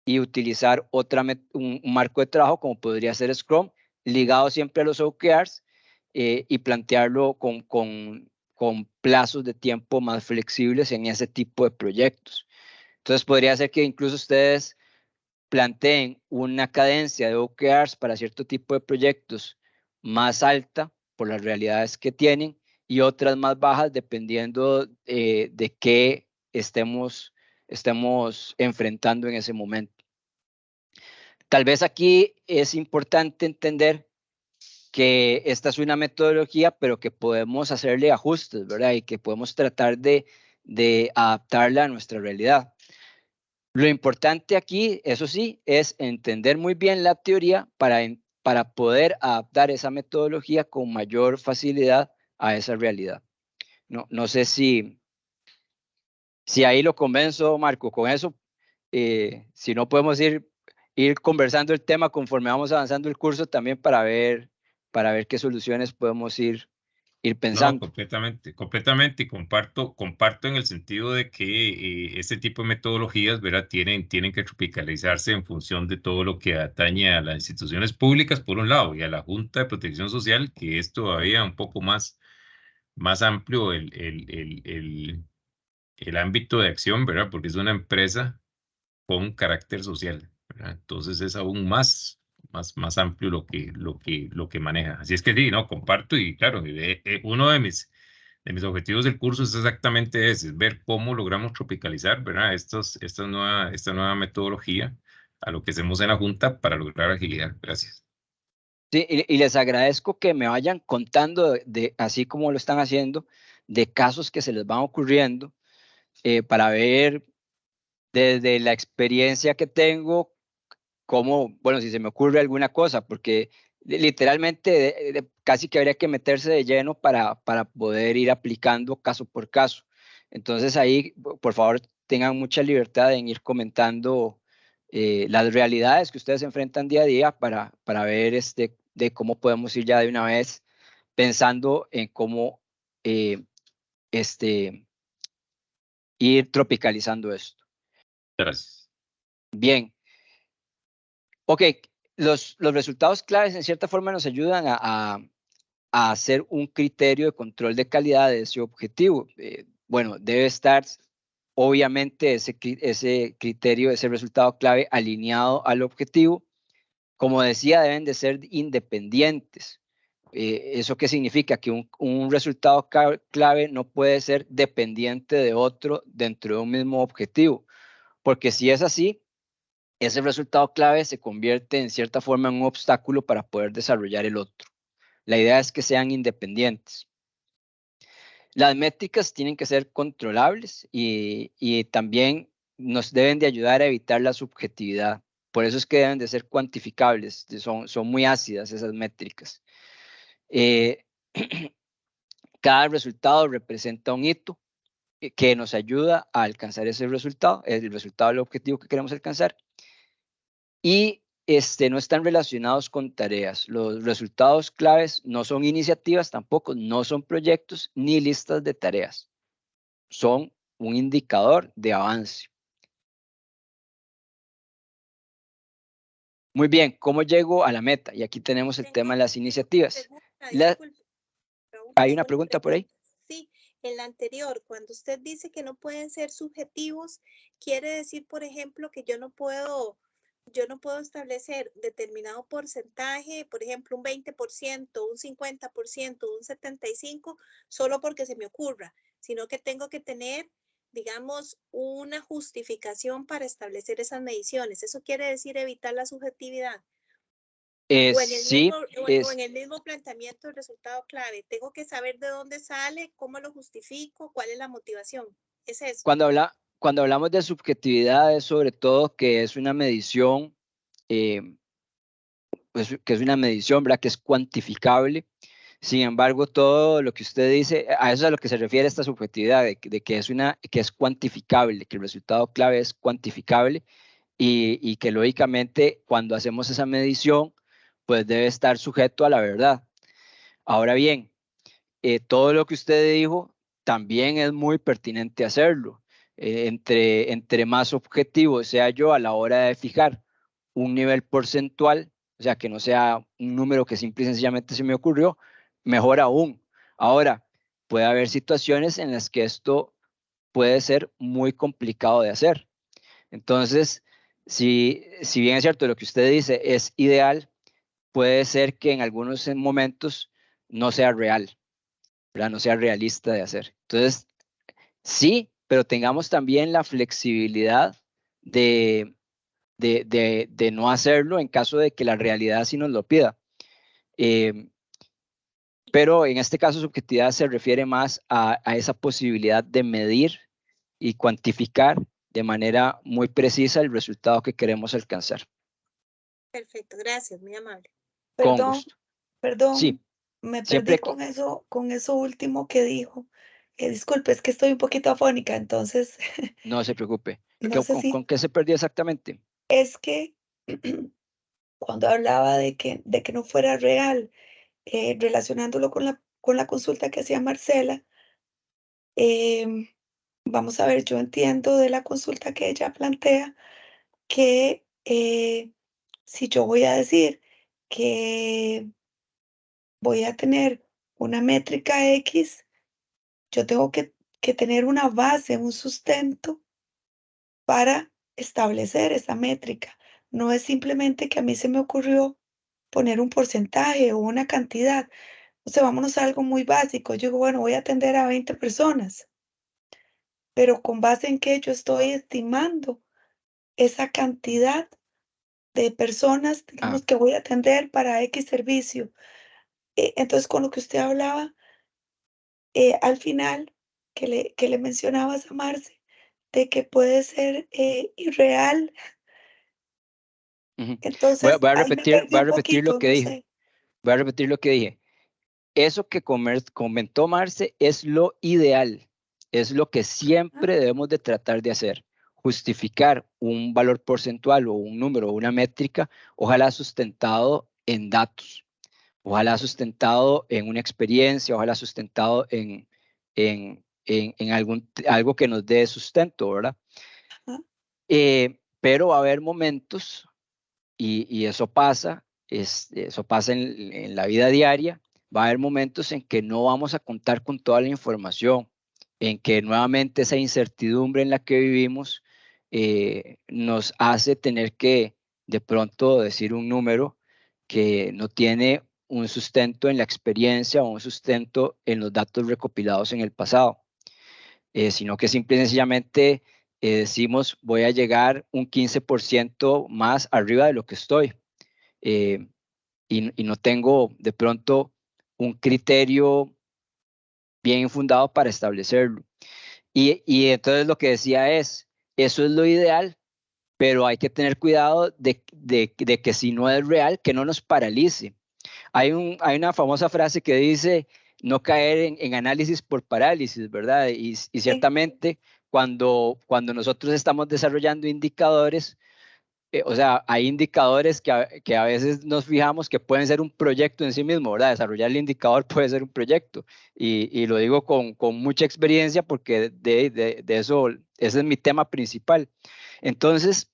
y utilizar un marco de trabajo como podría ser Scrum, ligado siempre a los OKRs, y plantearlo con plazos de tiempo más flexibles en ese tipo de proyectos. Entonces podría ser que incluso ustedes planteen una cadencia de OKRs para cierto tipo de proyectos más alta por las realidades que tienen, y otras más bajas dependiendo de qué estemos enfrentando en ese momento. Tal vez aquí es importante entender que esta es una metodología, pero que podemos hacerle ajustes, ¿verdad? Y que podemos tratar de adaptarla a nuestra realidad. Lo importante aquí, eso sí, es entender muy bien la teoría para poder adaptar esa metodología con mayor facilidad a esa realidad. No sé si ahí lo convenzo, Marco, con eso. Si no, podemos ir conversando el tema conforme vamos avanzando el curso también para ver qué soluciones podemos ir pensando. No, completamente, y comparto en el sentido de que este tipo de metodologías, ¿verdad? Tienen que tropicalizarse en función de todo lo que atañe a las instituciones públicas, por un lado, y a la Junta de Protección Social, que es todavía un poco más amplio el ámbito de acción, ¿verdad? Porque es una empresa con carácter social, ¿verdad? Entonces es aún más amplio lo que maneja. Así es que sí, no, comparto, y claro, uno de mis objetivos del curso es exactamente ese, es ver cómo logramos tropicalizar, ¿verdad? Esta nueva metodología a lo que hacemos en la Junta para lograr agilidad. Gracias. Sí, y les agradezco que me vayan contando, así como lo están haciendo, de casos que se les van ocurriendo, para ver desde la experiencia que tengo, cómo, bueno, si se me ocurre alguna cosa, porque literalmente casi que habría que meterse de lleno para poder ir aplicando caso por caso. Entonces ahí, por favor, tengan mucha libertad en ir comentando las realidades que ustedes enfrentan día a día para ver de cómo podemos ir ya de una vez pensando en cómo ir tropicalizando esto. Gracias. Bien. Ok, los resultados claves en cierta forma nos ayudan a hacer un criterio de control de calidad de ese objetivo. Bueno, debe estar obviamente ese criterio, ese resultado clave alineado al objetivo. Como decía, deben de ser independientes. ¿Eso qué significa? Que un resultado clave no puede ser dependiente de otro dentro de un mismo objetivo, porque si es así, ese resultado clave se convierte en cierta forma en un obstáculo para poder desarrollar el otro. La idea es que sean independientes. Las métricas tienen que ser controlables y también nos deben de ayudar a evitar la subjetividad. Por eso es que deben de ser cuantificables. Son muy ácidas esas métricas. Cada resultado representa un hito que nos ayuda a alcanzar ese resultado, el resultado del objetivo que queremos alcanzar. Y no están relacionados con tareas. Los resultados claves no son iniciativas tampoco, no son proyectos ni listas de tareas. Son un indicador de avance. Muy bien, ¿cómo llego a la meta? Y aquí tenemos el tema de las iniciativas. ¿Hay una pregunta por ahí? Sí, en la anterior, cuando usted dice que no pueden ser subjetivos, quiere decir, por ejemplo, que yo no puedo establecer determinado porcentaje, por ejemplo, un 20%, un 50%, un 75%, solo porque se me ocurra, sino que tengo que tener, digamos, una justificación para establecer esas mediciones. Eso quiere decir evitar la subjetividad. O en el mismo planteamiento del resultado clave. Tengo que saber de dónde sale, cómo lo justifico, cuál es la motivación. Es eso. Cuando hablamos de subjetividad es sobre todo que es una medición, ¿verdad? Que es cuantificable. Sin embargo, todo lo que usted dice, a eso es a lo que se refiere esta subjetividad, de que es cuantificable, que el resultado clave es cuantificable y que lógicamente cuando hacemos esa medición, pues debe estar sujeto a la verdad. Ahora bien, todo lo que usted dijo también es muy pertinente hacerlo. Entre más objetivo sea yo a la hora de fijar un nivel porcentual, o sea, que no sea un número que simple y sencillamente se me ocurrió, mejor aún. Ahora, puede haber situaciones en las que esto puede ser muy complicado de hacer. Entonces, si bien es cierto lo que usted dice es ideal, puede ser que en algunos momentos no sea real, ¿verdad? No sea realista de hacer. Entonces, sí, pero tengamos también la flexibilidad de no hacerlo en caso de que la realidad sí nos lo pida. Pero en este caso, subjetividad se refiere más a esa posibilidad de medir y cuantificar de manera muy precisa el resultado que queremos alcanzar. Perfecto, gracias, muy amable. Con gusto. Perdón, Sí, me siempre perdí con eso último que dijo. Disculpe, es que estoy un poquito afónica, entonces no se preocupe. no sé si ¿Con qué se perdió exactamente? es que cuando hablaba de que no fuera real, relacionándolo con la consulta que hacía Marcela, vamos a ver, yo entiendo de la consulta que ella plantea que si yo voy a decir que voy a tener una métrica X, yo tengo que tener una base, un sustento para establecer esa métrica. No es simplemente que a mí se me ocurrió poner un porcentaje o una cantidad. O sea, vámonos a algo muy básico. Yo digo, bueno, voy a atender a 20 personas, pero ¿con base en qué yo estoy estimando esa cantidad de personas, digamos, que voy a atender para X servicio? Entonces, con lo que usted hablaba, al final, que le mencionabas a Marce, de que puede ser irreal. Entonces, Voy a ahí me repetir perdí un lo poquito, que no dije. sé. Voy a repetir lo que dije. Eso que comentó Marce es lo ideal, es lo que siempre debemos de tratar de hacer. Justificar un valor porcentual o un número o una métrica, ojalá sustentado en datos, ojalá sustentado en una experiencia, ojalá sustentado en algo que nos dé sustento, ¿verdad? Pero va a haber momentos, y eso pasa, eso pasa en la vida diaria, va a haber momentos en que no vamos a contar con toda la información, en que nuevamente esa incertidumbre en la que vivimos nos hace tener que de pronto decir un número que no tiene un sustento en la experiencia o un sustento en los datos recopilados en el pasado, sino que simple y sencillamente decimos voy a llegar un 15% más arriba de lo que estoy. Y no tengo de pronto un criterio bien fundado para establecerlo. Y entonces lo que decía es, eso es lo ideal, pero hay que tener cuidado de que si no es real, que no nos paralice. Hay una famosa frase que dice, no caer en análisis por parálisis, ¿verdad? Y ciertamente cuando nosotros estamos desarrollando indicadores, o sea, hay indicadores que a veces nos fijamos que pueden ser un proyecto en sí mismo, ¿verdad? Desarrollar el indicador puede ser un proyecto. Y lo digo con mucha experiencia porque de eso, ese es mi tema principal. Entonces,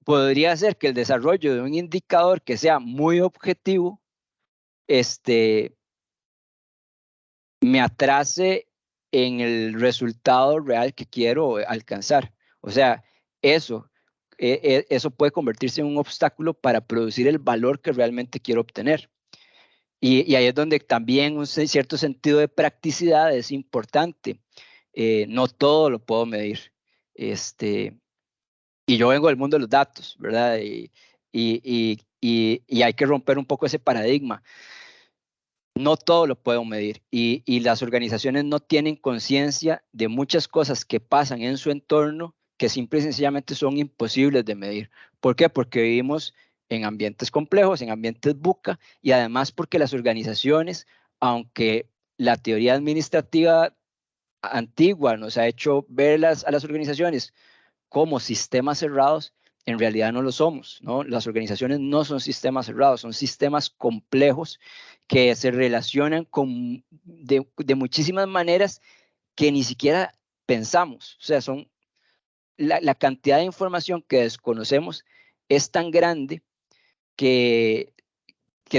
podría ser que el desarrollo de un indicador que sea muy objetivo, me atrase en el resultado real que quiero alcanzar. O sea, eso puede convertirse en un obstáculo para producir el valor que realmente quiero obtener. Y ahí es donde también un cierto sentido de practicidad es importante. No todo lo puedo medir. Y yo vengo del mundo de los datos, ¿verdad? Y hay que romper un poco ese paradigma. No todo lo puedo medir y las organizaciones no tienen conciencia de muchas cosas que pasan en su entorno que simple y sencillamente son imposibles de medir. ¿Por qué? Porque vivimos en ambientes complejos, en ambientes VUCA, y además porque las organizaciones, aunque la teoría administrativa antigua nos ha hecho ver a las organizaciones como sistemas cerrados, en realidad no lo somos, ¿no? Las organizaciones no son sistemas cerrados, son sistemas complejos que se relacionan de muchísimas maneras que ni siquiera pensamos. O sea, son la cantidad de información que desconocemos es tan grande que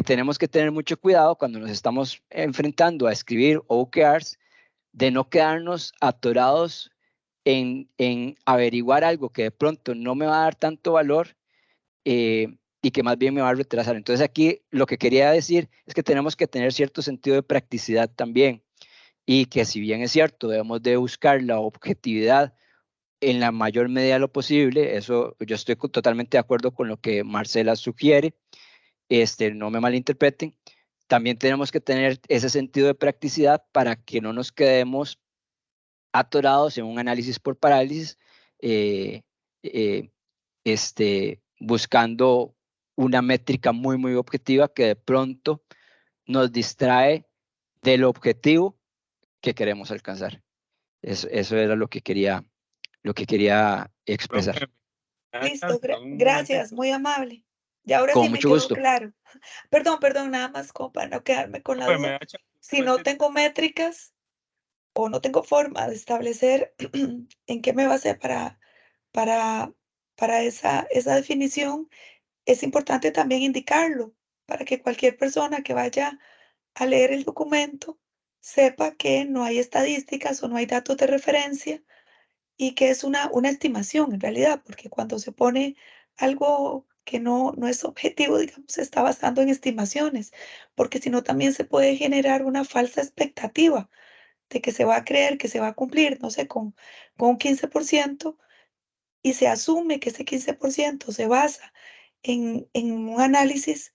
tenemos que tener mucho cuidado cuando nos estamos enfrentando a escribir OKRs, de no quedarnos atorados en averiguar algo que de pronto no me va a dar tanto valor y que más bien me va a retrasar. Entonces aquí lo que quería decir es que tenemos que tener cierto sentido de practicidad también, y que si bien es cierto, debemos de buscar la objetividad en la mayor medida de lo posible. Eso yo estoy totalmente de acuerdo con lo que Marcela sugiere, no me malinterpreten. También tenemos que tener ese sentido de practicidad para que no nos quedemos atorados en un análisis por parálisis, buscando una métrica muy, muy objetiva que de pronto nos distrae del objetivo que queremos alcanzar. Eso era lo que quería expresar. Listo, gracias, muy amable. Y ahora Con sí me mucho quedó gusto. claro. Perdón, nada más como para no quedarme con la duda. Si no tengo métricas o no tengo forma de establecer en qué me basé para esa definición, es importante también indicarlo para que cualquier persona que vaya a leer el documento sepa que no hay estadísticas o no hay datos de referencia y que es una estimación en realidad, porque cuando se pone algo que no es objetivo, digamos, se está basando en estimaciones, porque si no también se puede generar una falsa expectativa de que se va a creer que se va a cumplir, no sé, con un 15%, y se asume que ese 15% se basa en un análisis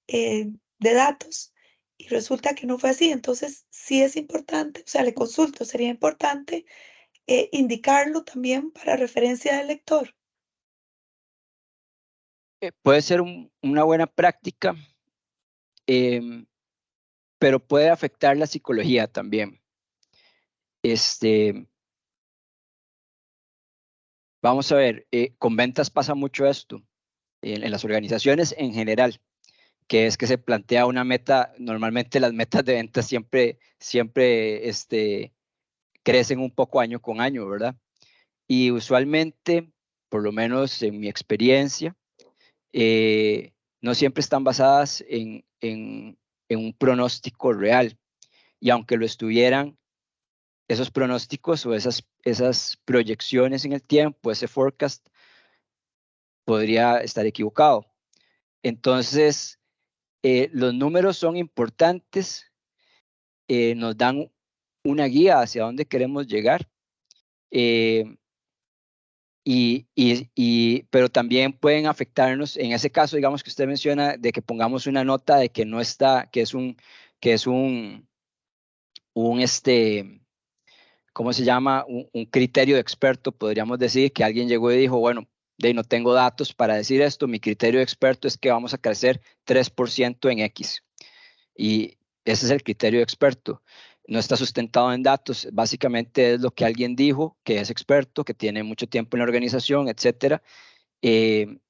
de datos y resulta que no fue así. Entonces, sí es importante, o sea, le consulto, sería importante indicarlo también para referencia del lector. Puede ser una buena práctica, pero puede afectar la psicología también. Vamos a ver, con ventas pasa mucho esto, en las organizaciones en general, que es que se plantea una meta. Normalmente las metas de ventas siempre crecen un poco año con año, ¿verdad? Y usualmente, por lo menos en mi experiencia, no siempre están basadas en un pronóstico real. Y aunque lo estuvieran, esos pronósticos o esas proyecciones en el tiempo, ese forecast, podría estar equivocado. Entonces, los números son importantes, nos dan una guía hacia dónde queremos llegar, pero también pueden afectarnos. En ese caso, digamos que usted menciona de que pongamos una nota de que no está, que es un ¿cómo se llama? Un criterio de experto, podríamos decir, que alguien llegó y dijo, bueno, no tengo datos para decir esto, mi criterio de experto es que vamos a crecer 3% en X. Y ese es el criterio de experto. No está sustentado en datos, básicamente es lo que alguien dijo, que es experto, que tiene mucho tiempo en la organización, etcétera. Y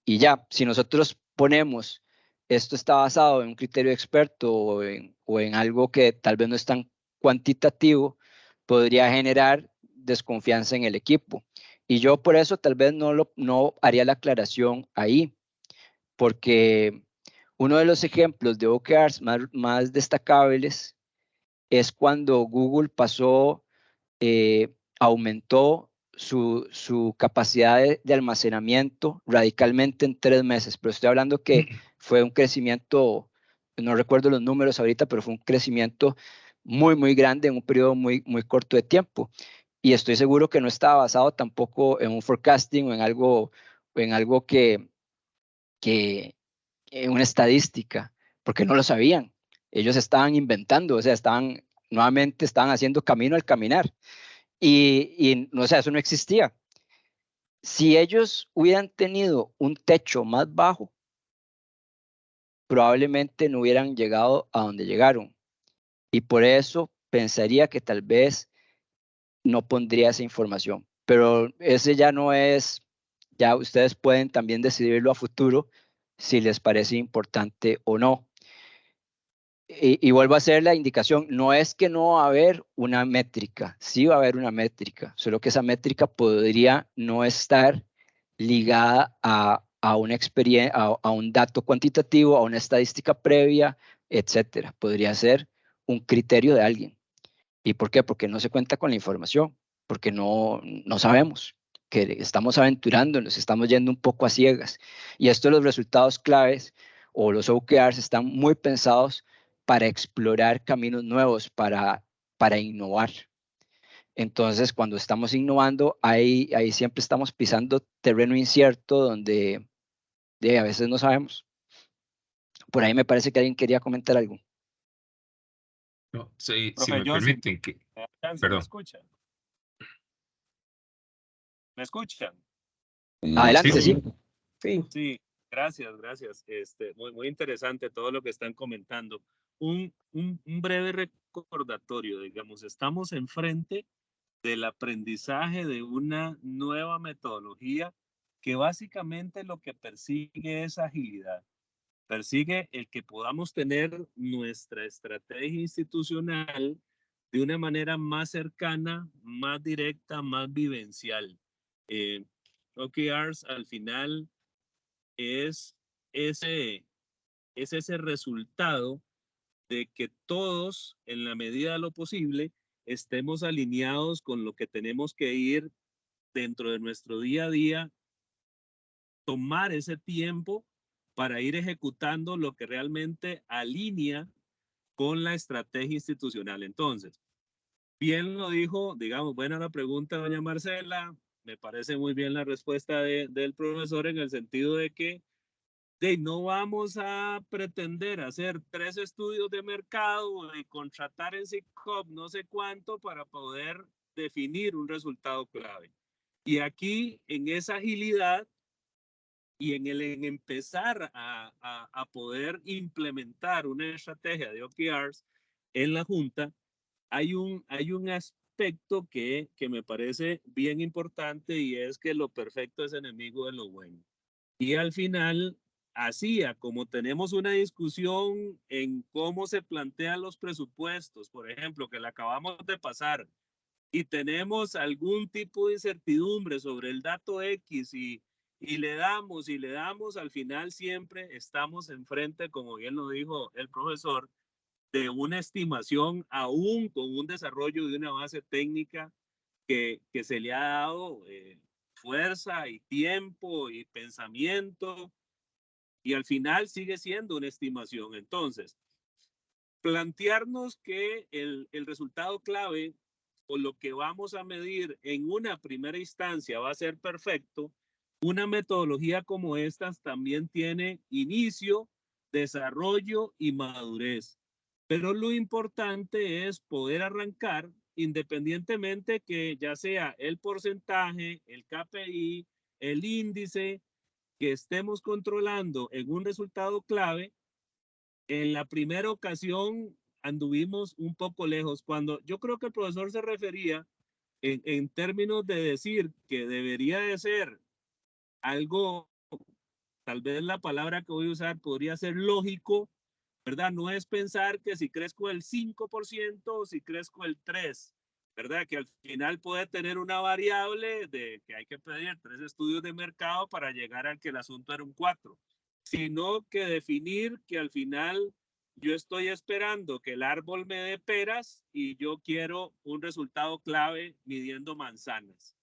ya, si nosotros ponemos esto está basado en un criterio de experto o en algo que tal vez no es tan cuantitativo, podría generar desconfianza en el equipo. Y yo por eso tal vez no haría la aclaración ahí, porque uno de los ejemplos de OKRs más destacables es cuando Google aumentó su capacidad de almacenamiento radicalmente en 3 meses, pero estoy hablando que fue un crecimiento, no recuerdo los números ahorita, pero fue un crecimiento muy, muy grande en un periodo muy, muy corto de tiempo. Y estoy seguro que no estaba basado tampoco en un forecasting o en algo en una estadística, porque no lo sabían. Ellos estaban inventando, o sea, nuevamente estaban haciendo camino al caminar. Y o sea, eso no existía. Si ellos hubieran tenido un techo más bajo, probablemente no hubieran llegado a donde llegaron. Y por eso pensaría que tal vez no pondría esa información. Pero ese ya no es, ya ustedes pueden también decidirlo a futuro si les parece importante o no. Y vuelvo a hacer la indicación, no es que no va a haber una métrica, sí va a haber una métrica, solo que esa métrica podría no estar ligada a una experiencia, a un dato cuantitativo, a una estadística previa, etcétera. Podría ser un criterio de alguien. ¿Y por qué? Porque no se cuenta con la información, porque no sabemos, que estamos aventurándonos, estamos yendo un poco a ciegas. Y esto de los resultados claves o los OKRs están muy pensados para explorar caminos nuevos, para innovar. Entonces, cuando estamos innovando, ahí siempre estamos pisando terreno incierto donde a veces no sabemos. Por ahí me parece que alguien quería comentar algo. No, si Profe me John, permiten que... ¿me da chance? ¿Me Perdón. escuchan? ¿Me escuchan? Adelante, sí. Sí, gracias. Muy, muy interesante todo lo que están comentando. Un breve recordatorio, digamos, estamos enfrente del aprendizaje de una nueva metodología que básicamente lo que persigue es agilidad. Persigue el que podamos tener nuestra estrategia institucional de una manera más cercana, más directa, más vivencial. OKRs al final es ese resultado de que todos, en la medida de lo posible, estemos alineados con lo que tenemos que ir dentro de nuestro día a día, tomar ese tiempo para ir ejecutando lo que realmente alinea con la estrategia institucional. Entonces, bien lo dijo, digamos, buena la pregunta, doña Marcela, me parece muy bien la respuesta del profesor en el sentido de que no vamos a pretender hacer 3 estudios de mercado y contratar en SICOP no sé cuánto para poder definir un resultado clave. Y aquí, en esa agilidad y en empezar a poder implementar una estrategia de OKRs en la Junta, hay un aspecto que me parece bien importante y es que lo perfecto es enemigo de lo bueno. Y al final, así como tenemos una discusión en cómo se plantean los presupuestos, por ejemplo, que la acabamos de pasar, y tenemos algún tipo de incertidumbre sobre el dato X y le damos, al final siempre estamos enfrente, como bien lo dijo el profesor, de una estimación aún con un desarrollo de una base técnica que se le ha dado fuerza y tiempo y pensamiento, y al final sigue siendo una estimación. Entonces, plantearnos que el resultado clave o lo que vamos a medir en una primera instancia va a ser perfecto, una metodología como estas también tiene inicio, desarrollo y madurez. Pero lo importante es poder arrancar independientemente que ya sea el porcentaje, el KPI, el índice que estemos controlando en un resultado clave, En la primera ocasión anduvimos un poco lejos. Cuando yo creo que el profesor se refería en términos de decir que debería de ser algo, tal vez la palabra que voy a usar podría ser lógico, ¿verdad? No es pensar que si crezco el 5% o si crezco el 3%, ¿verdad? Que al final puede tener una variable de que hay que pedir 3 estudios de mercado para llegar al que el asunto era un 4%, sino que definir que al final yo estoy esperando que el árbol me dé peras y yo quiero un resultado clave midiendo manzanas.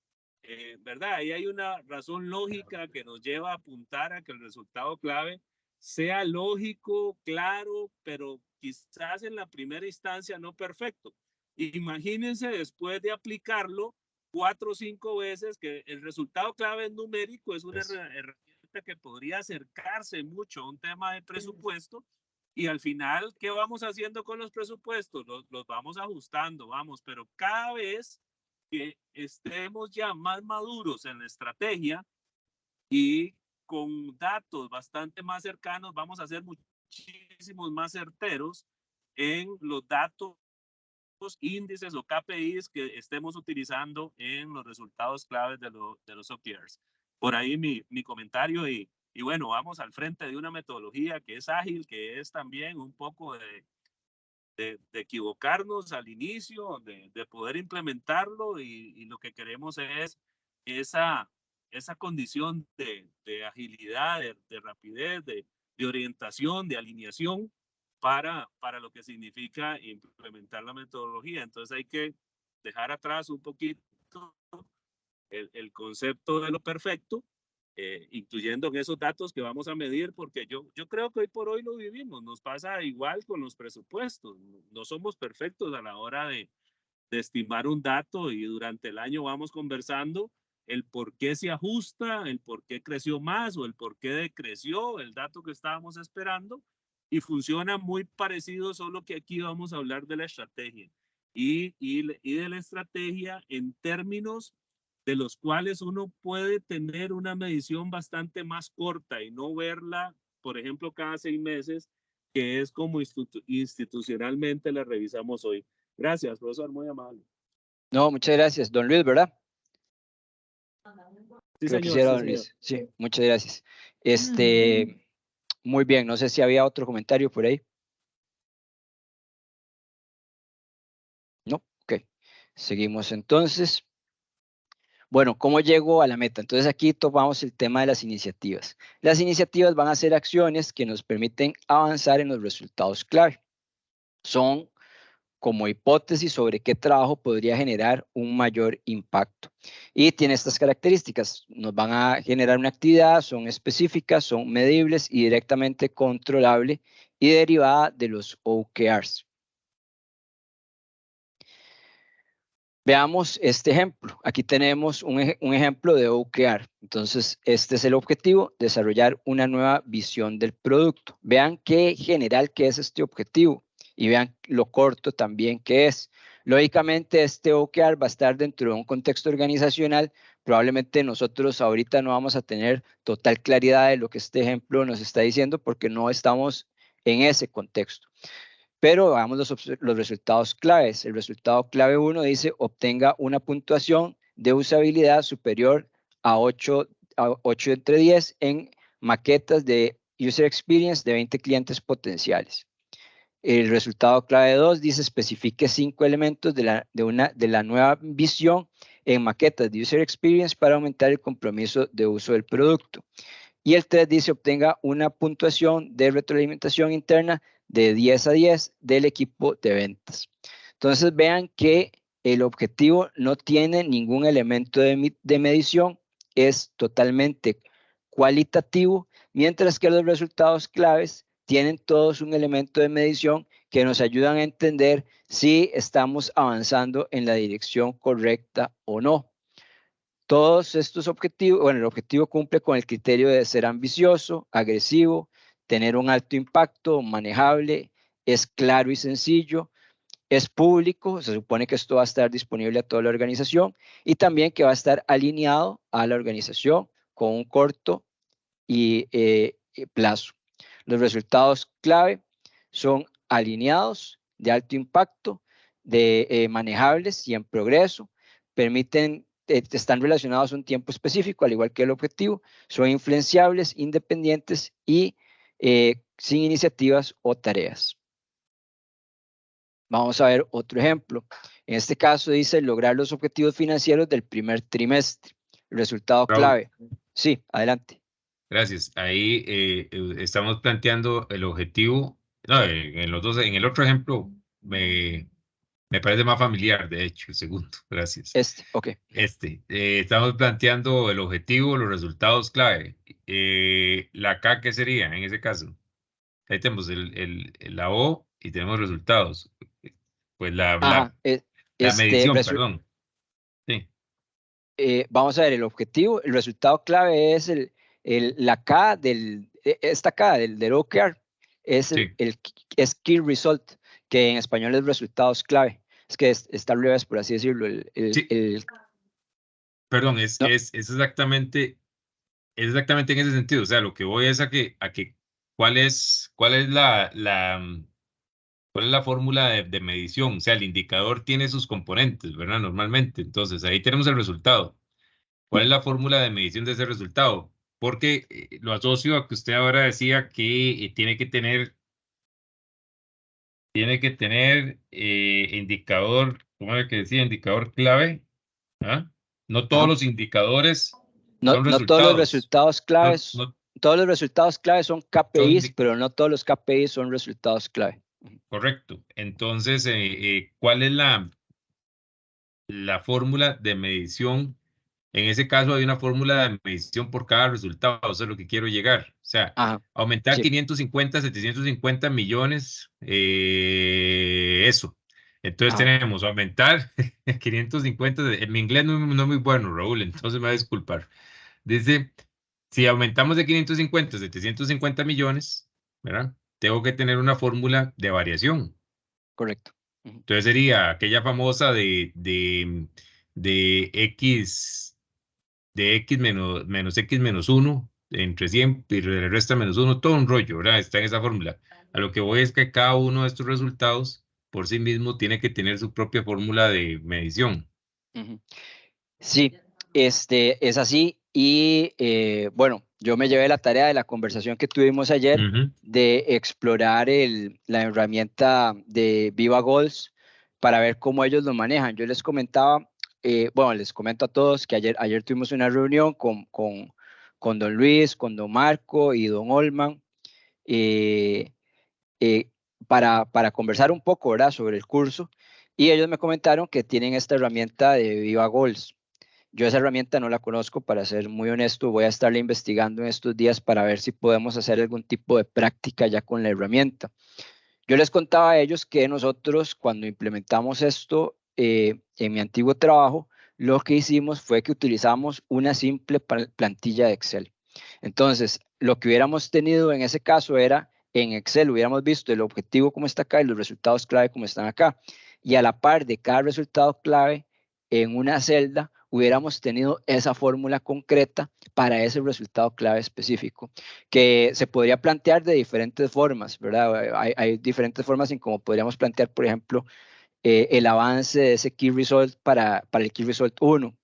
¿Verdad? Ahí hay una razón lógica que nos lleva a apuntar a que el resultado clave sea lógico, claro, pero quizás en la primera instancia no perfecto. Imagínense después de aplicarlo 4 o 5 veces que el resultado clave numérico es una herramienta que podría acercarse mucho a un tema de presupuesto y al final, ¿qué vamos haciendo con los presupuestos? Los vamos ajustando, vamos, pero cada vez que estemos ya más maduros en la estrategia y con datos bastante más cercanos, vamos a ser muchísimos más certeros en los datos, índices o KPIs que estemos utilizando en los resultados claves de los OKRs. Por ahí mi comentario y bueno, vamos al frente de una metodología que es ágil, que es también un poco de equivocarnos al inicio, de poder implementarlo y lo que queremos es esa condición de agilidad, de rapidez, de orientación, de alineación para lo que significa implementar la metodología. Entonces hay que dejar atrás un poquito el concepto de lo perfecto, incluyendo en esos datos que vamos a medir, porque yo creo que hoy por hoy lo vivimos, nos pasa igual con los presupuestos, no somos perfectos a la hora de estimar un dato y durante el año vamos conversando el por qué se ajusta, el por qué creció más o el por qué decreció el dato que estábamos esperando y funciona muy parecido, solo que aquí vamos a hablar de la estrategia y de la estrategia en términos de los cuales uno puede tener una medición bastante más corta y no verla, por ejemplo, cada 6 meses, que es como institucionalmente la revisamos hoy. Gracias, profesor, muy amable. No, muchas gracias. Don Luis, ¿verdad? Sí, Creo que señor. sí era Sí, don Luis. Sí, muchas gracias. Muy bien, no sé si había otro comentario por ahí. No, ok. Seguimos entonces. Bueno, ¿cómo llego a la meta? Entonces aquí tomamos el tema de las iniciativas. Las iniciativas van a ser acciones que nos permiten avanzar en los resultados clave. Son como hipótesis sobre qué trabajo podría generar un mayor impacto. Y tiene estas características. Nos van a generar una actividad, son específicas, son medibles y directamente controlable y derivada de los OKRs. Veamos este ejemplo. Aquí tenemos un ejemplo de OKR. Entonces, este es el objetivo, desarrollar una nueva visión del producto. Vean qué general que es este objetivo y vean lo corto también que es. Lógicamente, este OKR va a estar dentro de un contexto organizacional. Probablemente nosotros ahorita no vamos a tener total claridad de lo que este ejemplo nos está diciendo porque no estamos en ese contexto. Pero hagamos los resultados claves. El resultado clave 1 dice obtenga una puntuación de usabilidad superior a 8 entre 10 en maquetas de user experience de 20 clientes potenciales. El resultado clave 2 dice especifique 5 elementos de la nueva visión en maquetas de user experience para aumentar el compromiso de uso del producto. Y el 3 dice obtenga una puntuación de retroalimentación interna de 10 a 10 del equipo de ventas. Entonces vean que el objetivo no tiene ningún elemento de medición, es totalmente cualitativo, mientras que los resultados claves tienen todos un elemento de medición que nos ayudan a entender si estamos avanzando en la dirección correcta o no. Todos estos objetivos, bueno, el objetivo cumple con el criterio de ser ambicioso, agresivo, tener un alto impacto, manejable, es claro y sencillo, es público, se supone que esto va a estar disponible a toda la organización y también que va a estar alineado a la organización con un corto plazo. Los resultados clave son alineados, de alto impacto, manejables y en progreso, están relacionados a un tiempo específico, al igual que el objetivo, son influenciables, independientes y sin iniciativas o tareas. Vamos a ver otro ejemplo. En este caso dice lograr los objetivos financieros del primer trimestre. El resultado Raúl. clave. Sí, adelante. Gracias. Ahí estamos planteando el objetivo. No, en el otro ejemplo me parece más familiar, de hecho, el segundo. Gracias. Ok. Estamos planteando el objetivo, los resultados clave. La K, ¿qué sería en ese caso? Ahí tenemos la O y tenemos resultados. Pues la medición, perdón. Sí. Vamos a ver, el objetivo, el resultado clave es la K esta K del OKR, es es Key Result, que en español es resultados clave. Es que está al revés, por así decirlo. Perdón, es exactamente en ese sentido. O sea, lo que voy es a que ¿cuál es la fórmula de medición? O sea, el indicador tiene sus componentes, ¿verdad? Normalmente. Entonces, ahí tenemos el resultado. ¿Cuál es la fórmula de medición de ese resultado? Porque lo asocio a que usted ahora decía que tiene que tener indicador, ¿cómo era que decía? Indicador clave. ¿Ah? No todos los indicadores son resultados. No todos los resultados claves. Todos los resultados clave son KPIs, pero no todos los KPIs son resultados clave. Correcto. Entonces, ¿cuál es la fórmula de medición? En ese caso hay una fórmula de medición por cada resultado, eso es lo que quiero llegar. O sea, aumentar 550, 750 millones, eso. Entonces tenemos aumentar 550, mi inglés no es muy bueno, Raúl, entonces me va a disculpar. Dice, si aumentamos de 550 a 750 millones, ¿verdad? Tengo que tener una fórmula de variación. Correcto. Entonces sería aquella famosa de X menos X menos 1 entre 100 y le resta menos 1, todo un rollo, ¿verdad? Está en esa fórmula. A lo que voy es que cada uno de estos resultados por sí mismo tiene que tener su propia fórmula de medición. Sí, es así y bueno, yo me llevé la tarea de la conversación que tuvimos ayer de explorar la herramienta de Viva Goals para ver cómo ellos lo manejan. Yo les comentaba, bueno, les comento a todos que ayer tuvimos una reunión con don Luis, con don Marco y don Olman para conversar un poco, ¿verdad?, sobre el curso, y ellos me comentaron que tienen esta herramienta de Viva Goals. Yo esa herramienta no la conozco, para ser muy honesto, voy a estarla investigando en estos días para ver si podemos hacer algún tipo de práctica ya con la herramienta. Yo les contaba a ellos que nosotros cuando implementamos esto en mi antiguo trabajo, lo que hicimos fue que utilizamos una simple plantilla de Excel. Entonces, lo que hubiéramos tenido en ese caso era, en Excel hubiéramos visto el objetivo como está acá y los resultados clave como están acá. Y a la par de cada resultado clave, en una celda, hubiéramos tenido esa fórmula concreta para ese resultado clave específico, que se podría plantear de diferentes formas, ¿verdad? Hay diferentes formas en cómo podríamos plantear, por ejemplo, el avance de ese Key Result para el Key Result 1.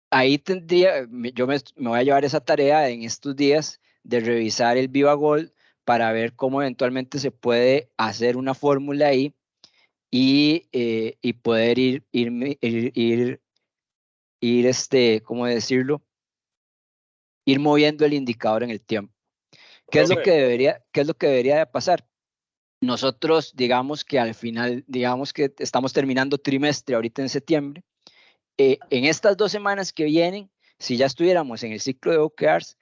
Ahí yo me voy a llevar esa tarea en estos días de revisar el Viva Goal para ver cómo eventualmente se puede hacer una fórmula ahí y poder ir ¿cómo decirlo? Ir moviendo el indicador en el tiempo. ¿Qué es lo que debería de pasar? Nosotros, digamos que al final, digamos que estamos terminando trimestre ahorita en septiembre. En estas 2 semanas que vienen, si ya estuviéramos en el ciclo de OKRs,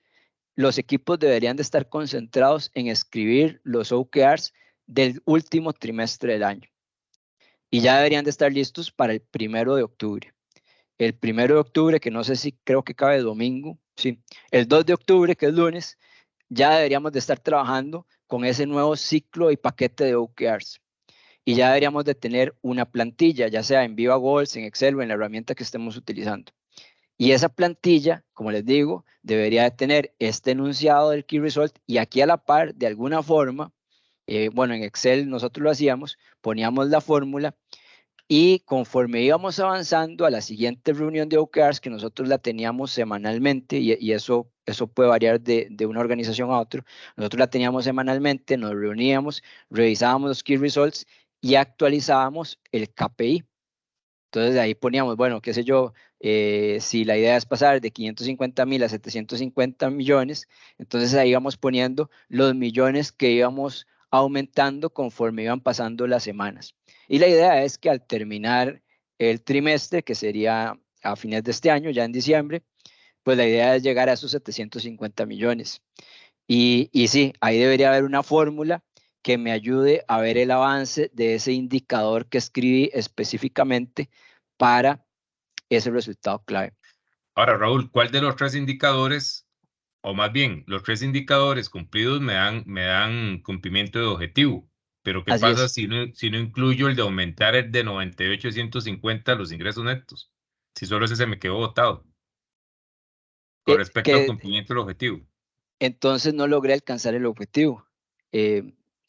los equipos deberían de estar concentrados en escribir los OKRs del último trimestre del año. Y ya deberían de estar listos para el 1 de octubre. El 1 de octubre, que no sé si creo que cabe domingo, sí. El 2 de octubre, que es lunes, ya deberíamos de estar trabajando con ese nuevo ciclo y paquete de OKRs. Y ya deberíamos de tener una plantilla, ya sea en Viva Goals, en Excel o en la herramienta que estemos utilizando. Y esa plantilla, como les digo, debería de tener este enunciado del Key Result y aquí a la par, de alguna forma, bueno, en Excel nosotros lo hacíamos, poníamos la fórmula y conforme íbamos avanzando a la siguiente reunión de OKRs, que nosotros la teníamos semanalmente, y eso puede variar de una organización a otra, nosotros la teníamos semanalmente, nos reuníamos, revisábamos los Key Results y actualizábamos el KPI. Entonces ahí poníamos, bueno, qué sé yo, si la idea es pasar de 550.000 a 750 millones, entonces ahí íbamos poniendo los millones que íbamos aumentando conforme iban pasando las semanas. Y la idea es que al terminar el trimestre, que sería a fines de este año, ya en diciembre, pues la idea es llegar a esos 750 millones. Y sí, ahí debería haber una fórmula que me ayude a ver el avance de ese indicador que escribí específicamente para ese resultado clave. Ahora, Raúl, ¿cuál de los 3 indicadores, o más bien, los 3 indicadores cumplidos me dan cumplimiento de objetivo? Pero ¿qué Así pasa es. si no incluyo el de aumentar el de 98 a 150 los ingresos netos? Si solo ese se me quedó botado. Con respecto al cumplimiento del objetivo. Entonces no logré alcanzar el objetivo.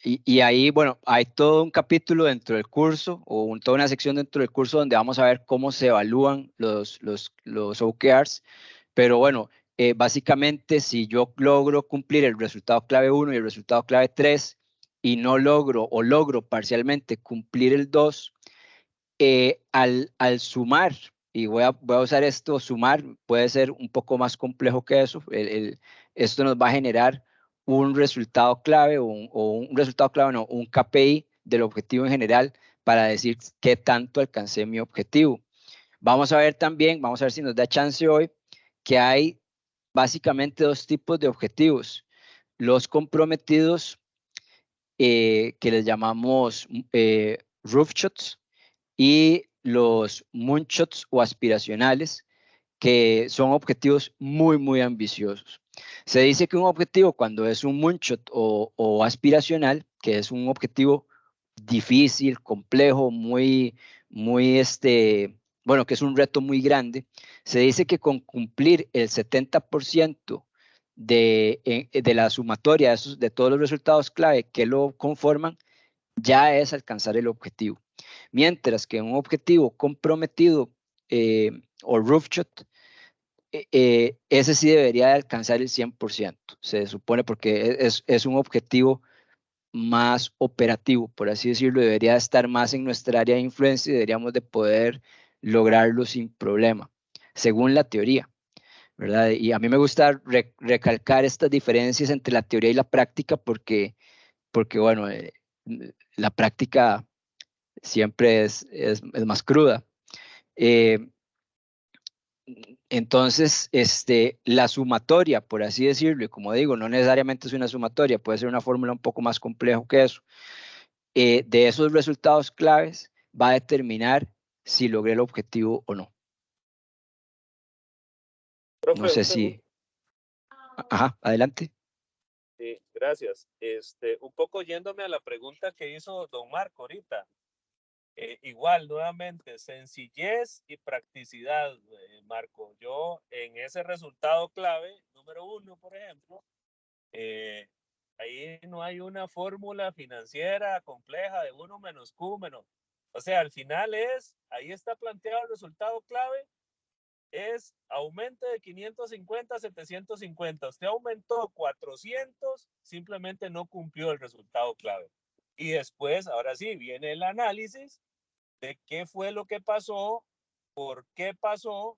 Y ahí, bueno, hay todo un capítulo dentro del curso o toda una sección dentro del curso donde vamos a ver cómo se evalúan los OKRs. Pero bueno, básicamente si yo logro cumplir el resultado clave 1 y el resultado clave 3 y no logro o logro parcialmente cumplir el 2, al sumar, y voy a usar esto, sumar puede ser un poco más complejo que eso, esto nos va a generar un resultado clave o un resultado clave, no, un KPI del objetivo en general para decir qué tanto alcancé mi objetivo. Vamos a ver también, vamos a ver si nos da chance hoy, que hay básicamente 2 tipos de objetivos. Los comprometidos, que les llamamos roof shots, y los moonshots o aspiracionales, que son objetivos muy, muy ambiciosos. Se dice que un objetivo, cuando es un moonshot o aspiracional, que es un objetivo difícil, complejo, muy, bueno, que es un reto muy grande, se dice que con cumplir el 70% de la sumatoria de todos los resultados clave que lo conforman, ya es alcanzar el objetivo. Mientras que un objetivo comprometido o roofshot, ese sí debería de alcanzar el 100%, se supone, porque es un objetivo más operativo, por así decirlo, debería estar más en nuestra área de influencia y deberíamos de poder lograrlo sin problema, según la teoría, ¿verdad? Y a mí me gusta recalcar estas diferencias entre la teoría y la práctica porque bueno, la práctica siempre es más cruda. Entonces, la sumatoria, por así decirlo, y como digo, no necesariamente es una sumatoria, puede ser una fórmula un poco más compleja que eso, de esos resultados claves va a determinar si logré el objetivo o no. Profe, No sé si... Ajá, adelante. Sí, gracias. Un poco yéndome a la pregunta que hizo don Marco ahorita. Igual, nuevamente, sencillez y practicidad, Marco. Yo en ese resultado clave, número 1, por ejemplo, ahí no hay una fórmula financiera compleja de 1 menos Q menos. O sea, al final ahí está planteado el resultado clave, es aumente de 550 a 750. Usted aumentó 400, simplemente no cumplió el resultado clave. Y después, ahora sí, viene el análisis de qué fue lo que pasó, por qué pasó,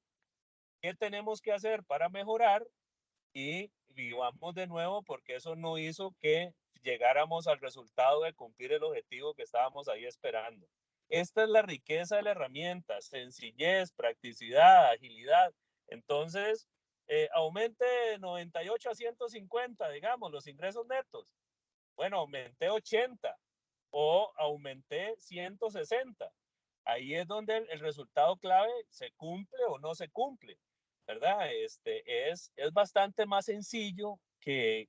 qué tenemos que hacer para mejorar y vivamos de nuevo porque eso no hizo que llegáramos al resultado de cumplir el objetivo que estábamos ahí esperando. Esta es la riqueza de la herramienta, sencillez, practicidad, agilidad. Entonces, aumente de 98 a 150, digamos, los ingresos netos. Bueno, aumenté 80 o aumenté 160. Ahí es donde el resultado clave se cumple o no se cumple, ¿verdad? Es bastante más sencillo que,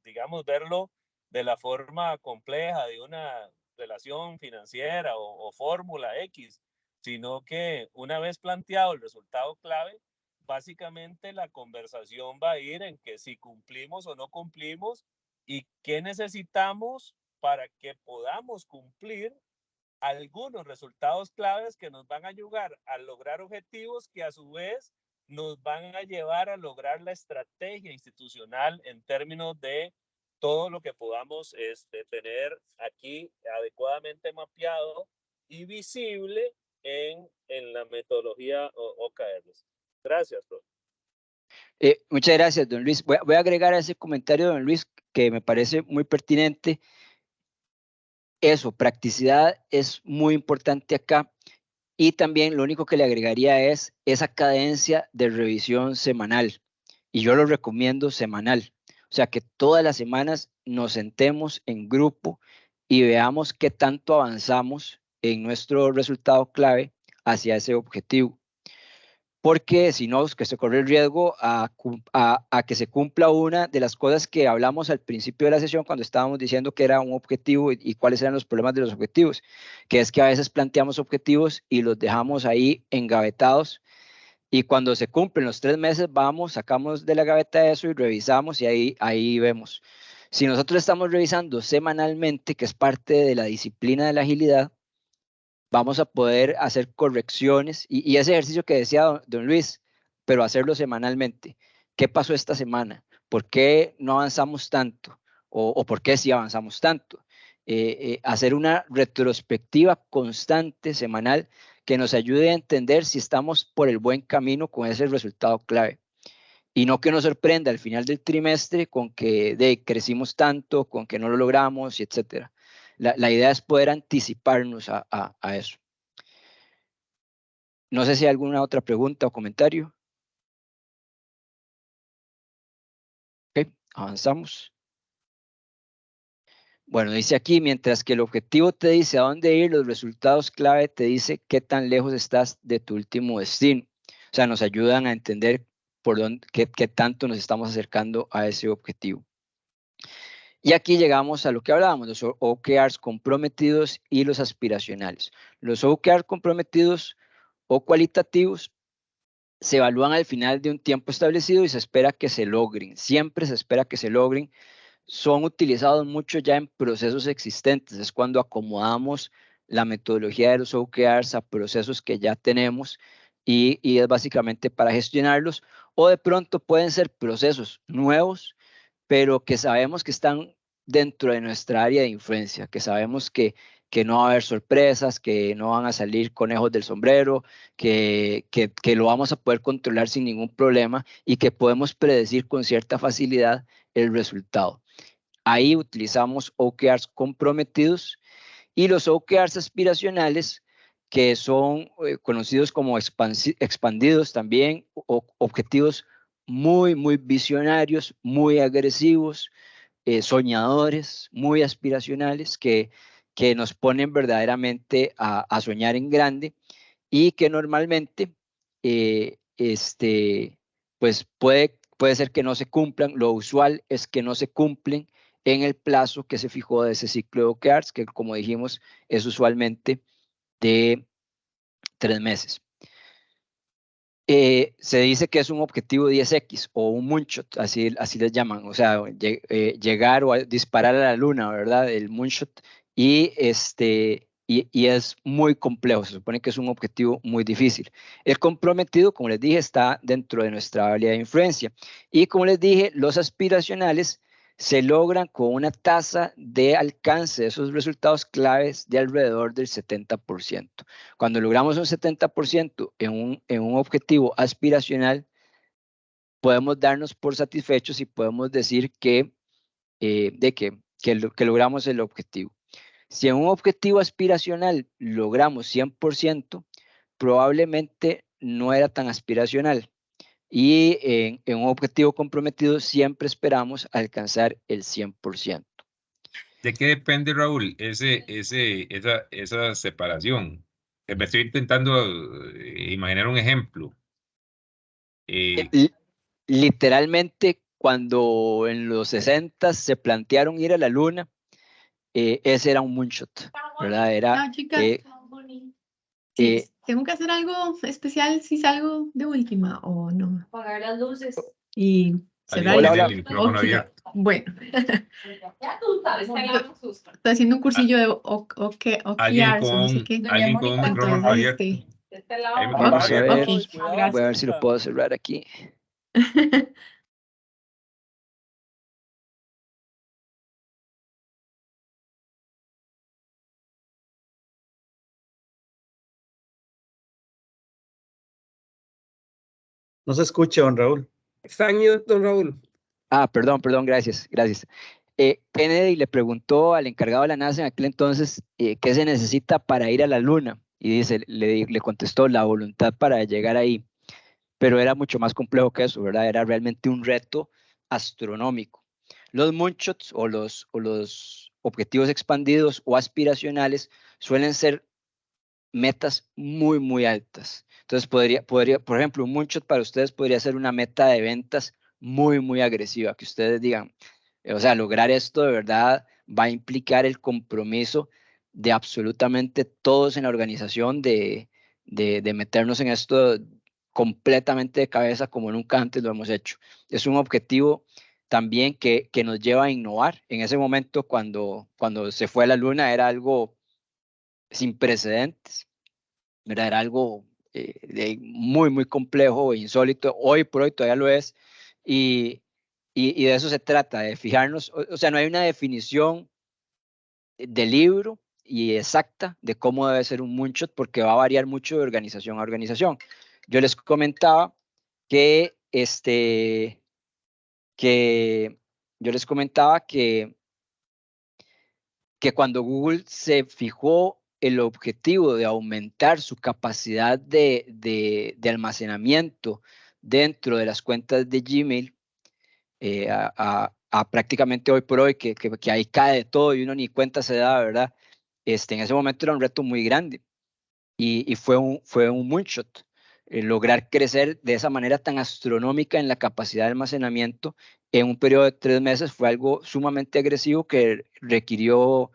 digamos, verlo de la forma compleja de una relación financiera o fórmula X, sino que una vez planteado el resultado clave, básicamente la conversación va a ir en que si cumplimos o no cumplimos y qué necesitamos para que podamos cumplir algunos resultados claves que nos van a ayudar a lograr objetivos que a su vez nos van a llevar a lograr la estrategia institucional en términos de todo lo que podamos tener aquí adecuadamente mapeado y visible en la metodología OKRs. Gracias, profe. Muchas gracias, don Luis. Voy a agregar a ese comentario, don Luis, que me parece muy pertinente. Eso, practicidad es muy importante acá. Y también lo único que le agregaría es esa cadencia de revisión semanal. Y yo lo recomiendo semanal. O sea, que todas las semanas nos sentemos en grupo y veamos qué tanto avanzamos en nuestro resultado clave hacia ese objetivo. Porque si no, que se corre el riesgo a que se cumpla una de las cosas que hablamos al principio de la sesión cuando estábamos diciendo que era un objetivo y cuáles eran los problemas de los objetivos, que es que a veces planteamos objetivos y los dejamos ahí engavetados y cuando se cumplen los 3 meses vamos, sacamos de la gaveta eso y revisamos y ahí vemos. Si nosotros estamos revisando semanalmente, que es parte de la disciplina de la agilidad, vamos a poder hacer correcciones y ese ejercicio que decía don Luis, pero hacerlo semanalmente. ¿Qué pasó esta semana? ¿Por qué no avanzamos tanto? ¿O por qué sí avanzamos tanto? Hacer una retrospectiva constante, semanal, que nos ayude a entender si estamos por el buen camino con ese resultado clave. Y no que nos sorprenda al final del trimestre con que crecimos tanto, con que no lo logramos, y etcétera. La idea es poder anticiparnos a eso. No sé si hay alguna otra pregunta o comentario. Ok, avanzamos. Bueno, dice aquí, mientras que el objetivo te dice a dónde ir, los resultados clave te dice qué tan lejos estás de tu último destino. O sea, nos ayudan a entender por dónde, qué tanto nos estamos acercando a ese objetivo. Y aquí llegamos a lo que hablábamos, los OKRs comprometidos y los aspiracionales. Los OKRs comprometidos o cualitativos se evalúan al final de un tiempo establecido y se espera que se logren. Siempre se espera que se logren. Son utilizados mucho ya en procesos existentes. Es cuando acomodamos la metodología de los OKRs a procesos que ya tenemos y es básicamente para gestionarlos. O de pronto pueden ser procesos nuevos, pero que sabemos que están dentro de nuestra área de influencia, que sabemos que no va a haber sorpresas, que no van a salir conejos del sombrero, que lo vamos a poder controlar sin ningún problema y que podemos predecir con cierta facilidad el resultado. Ahí utilizamos OKRs comprometidos y los OKRs aspiracionales, que son conocidos como expandidos también, objetivos muy, muy visionarios, muy agresivos, soñadores, muy aspiracionales, que nos ponen verdaderamente a soñar en grande y que normalmente pues puede ser que no se cumplan. Lo usual es que no se cumplen en el plazo que se fijó de ese ciclo de OKRs, que como dijimos es usualmente de 3 meses. Se dice que es un objetivo 10X o un moonshot, así les llaman, o sea, llegar o disparar a la luna, ¿verdad? El moonshot, y es muy complejo, se supone que es un objetivo muy difícil. El comprometido, como les dije, está dentro de nuestra área de influencia, y como les dije, los aspiracionales se logran con una tasa de alcance de esos resultados claves de alrededor del 70%. Cuando logramos un 70% en un objetivo aspiracional, podemos darnos por satisfechos y podemos decir que logramos el objetivo. Si en un objetivo aspiracional logramos 100%, probablemente no era tan aspiracional. Y en un objetivo comprometido siempre esperamos alcanzar el 100%. ¿De qué depende, Raúl, esa separación? Me estoy intentando imaginar un ejemplo. Literalmente, cuando en los 60 se plantearon ir a la luna, ese era un moonshot, ¿verdad? Era, Eh, ¿Tengo que hacer algo especial si salgo de última o no? Apagar las luces. Y cerrar Alguien el... tiene el micrófono Ok, abierto. bueno. Ya tú sabes que la asusta. Estoy haciendo un cursillo de Alguien OKRs o no sé qué. alguien con un micrófono Entonces, abierto. este, De este lado. Hay micrófono Vamos a ver, abierto. ok, voy a ver gracias. si lo puedo cerrar aquí. No se escucha, don Raúl. Está en mute, don Raúl. Ah, perdón, gracias. Kennedy le preguntó al encargado de la NASA en aquel entonces qué se necesita para ir a la Luna. Y le contestó la voluntad para llegar ahí. Pero era mucho más complejo que eso, ¿verdad? Era realmente un reto astronómico. Los moonshots o los objetivos expandidos o aspiracionales suelen ser metas muy, muy altas. Entonces, por ejemplo, un moonshot para ustedes podría ser una meta de ventas muy, muy agresiva, que ustedes digan, o sea, lograr esto de verdad va a implicar el compromiso de absolutamente todos en la organización de meternos en esto completamente de cabeza como nunca antes lo hemos hecho. Es un objetivo también que nos lleva a innovar. En ese momento, cuando se fue a la Luna, era algo sin precedentes, ¿verdad? Era algo muy, muy complejo e insólito. Hoy por hoy todavía lo es. Y de eso se trata, de fijarnos. O sea, no hay una definición de libro y exacta de cómo debe ser un moonshot porque va a variar mucho de organización a organización. Yo les comentaba que, que cuando Google se fijó el objetivo de aumentar su capacidad de almacenamiento dentro de las cuentas de Gmail, a prácticamente hoy por hoy, que ahí cae de todo y uno ni cuenta se da, ¿verdad? En ese momento era un reto muy grande y fue un moonshot. Lograr crecer de esa manera tan astronómica en la capacidad de almacenamiento en un periodo de 3 meses fue algo sumamente agresivo que requirió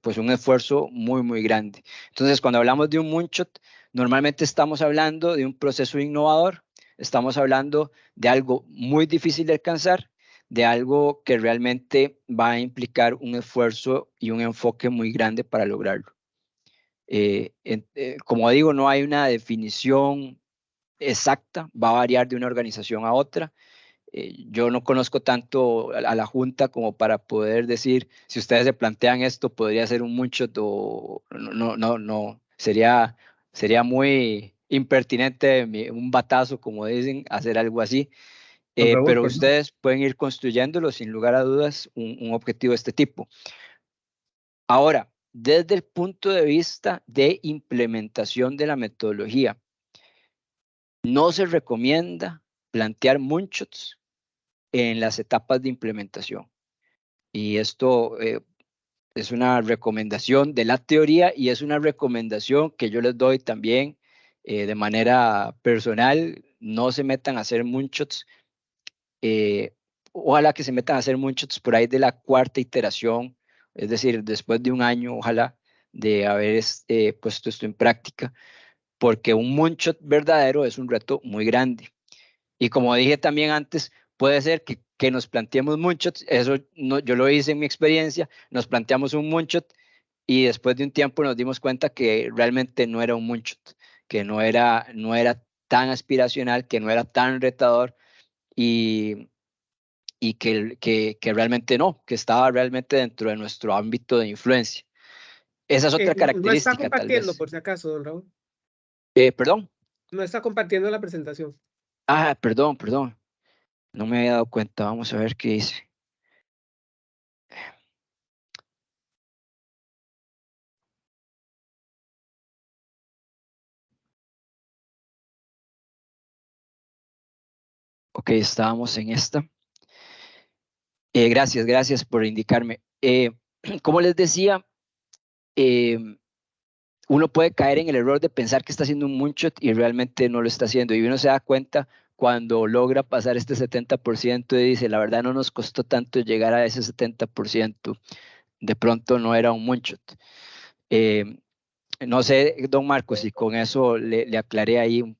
pues un esfuerzo muy, muy grande. Entonces, cuando hablamos de un moonshot, normalmente estamos hablando de un proceso innovador, estamos hablando de algo muy difícil de alcanzar, de algo que realmente va a implicar un esfuerzo y un enfoque muy grande para lograrlo. Como digo, no hay una definición exacta, va a variar de una organización a otra. Yo no conozco tanto a la Junta como para poder decir, si ustedes se plantean esto, podría ser un moonshot o no, sería muy impertinente, un batazo, como dicen, hacer algo así. Don Raúl, Pero perdón. ustedes pueden ir construyéndolo sin lugar a dudas, un objetivo de este tipo. Ahora, desde el punto de vista de implementación de la metodología, no se recomienda plantear moonshots en las etapas de implementación. Y esto es una recomendación de la teoría y es una recomendación que yo les doy también de manera personal. No se metan a hacer moonshots. Ojalá que se metan a hacer moonshots por ahí de la 4ª iteración, es decir, después de un año, ojalá, de haber puesto esto en práctica, porque un moonshot verdadero es un reto muy grande. Y como dije también antes, puede ser que nos planteemos moonshots, eso no, yo lo hice en mi experiencia, nos planteamos un moonshot y después de un tiempo nos dimos cuenta que realmente no era un moonshot, que no era tan aspiracional, que no era tan retador y que realmente no, que estaba realmente dentro de nuestro ámbito de influencia. Esa es otra No está característica, tal compartiendo, vez. por si acaso, don Raúl. Perdón. No está compartiendo la presentación. Ah, perdón. No me había dado cuenta. Vamos a ver qué dice. Ok, estábamos en esta. Gracias por indicarme. Como les decía, uno puede caer en el error de pensar que está haciendo un moonshot y realmente no lo está haciendo. Y uno se da cuenta cuando logra pasar este 70% y dice, la verdad no nos costó tanto llegar a ese 70%. De pronto no era un moonshot. No sé, don Marcos, si con eso le aclaré ahí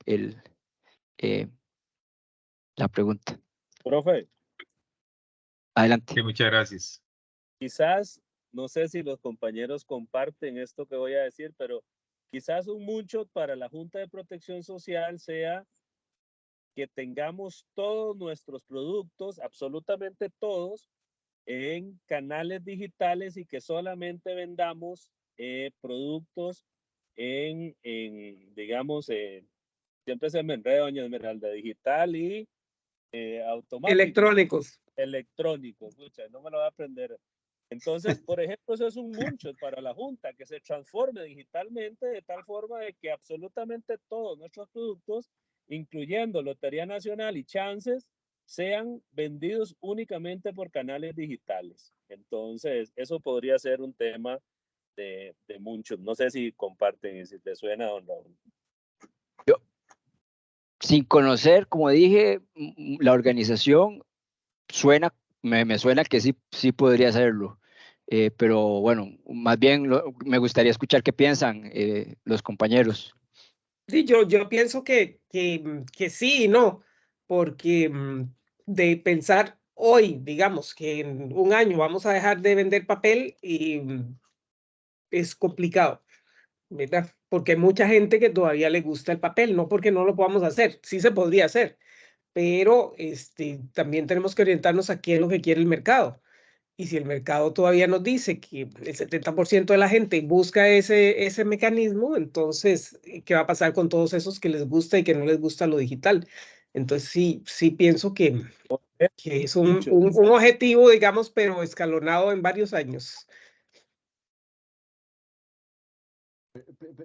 la pregunta. Profe, Adelante. Sí, muchas gracias. quizás, no sé si los compañeros comparten esto que voy a decir, pero quizás un moonshot para la Junta de Protección Social sea que tengamos todos nuestros productos, absolutamente todos, en canales digitales y que solamente vendamos productos digamos, siempre se me enreda, doña Esmeralda, digital y automático. Electrónicos. Electrónicos, pucha, no me lo voy a aprender. Entonces, por ejemplo, eso es un moonshot para la Junta, que se transforme digitalmente de tal forma de que absolutamente todos nuestros productos, incluyendo Lotería Nacional y Chances, sean vendidos únicamente por canales digitales. Entonces, eso podría ser un tema de moonshot. No sé si comparten y si te suena, don Raúl. Sin conocer, como dije, la organización me suena que sí podría hacerlo. Pero bueno, más bien me gustaría escuchar qué piensan los compañeros. Sí, yo pienso que sí y no, porque de pensar hoy, digamos, que en un año vamos a dejar de vender papel y es complicado, ¿verdad? Porque hay mucha gente que todavía le gusta el papel, no porque no lo podamos hacer, sí se podría hacer, pero también tenemos que orientarnos a qué es lo que quiere el mercado. Y si el mercado todavía nos dice que el 70% de la gente busca ese mecanismo, entonces, ¿qué va a pasar con todos esos que les gusta y que no les gusta lo digital? Entonces, sí pienso que es un objetivo, digamos, pero escalonado en varios años.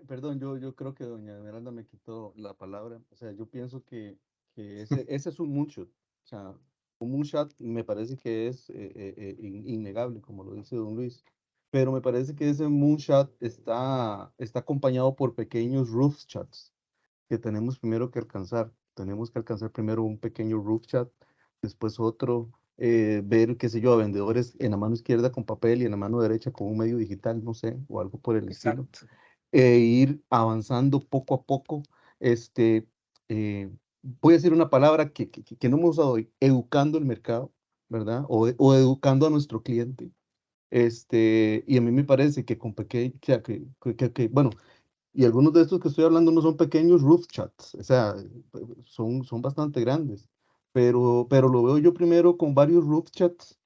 Perdón, yo creo que doña Esmeralda me quitó la palabra. O sea, yo pienso que ese es un moonshot. O sea, un moonshot me parece que es innegable, como lo dice don Luis. Pero me parece que ese moonshot está acompañado por pequeños roof shots que tenemos primero que alcanzar. Tenemos que alcanzar primero un pequeño roof shot, después otro, ver, qué sé yo, a vendedores en la mano izquierda con papel y en la mano derecha con un medio digital, no sé, o algo por el estilo. Ir avanzando poco a poco. Voy a decir una palabra que no hemos usado hoy, educando el mercado, ¿verdad? O educando a nuestro cliente. Y a mí me parece que con pequeño, o sea, bueno, y algunos de estos que estoy hablando no son pequeños roof chats, o sea, son bastante grandes, pero lo veo yo primero con varios roof chats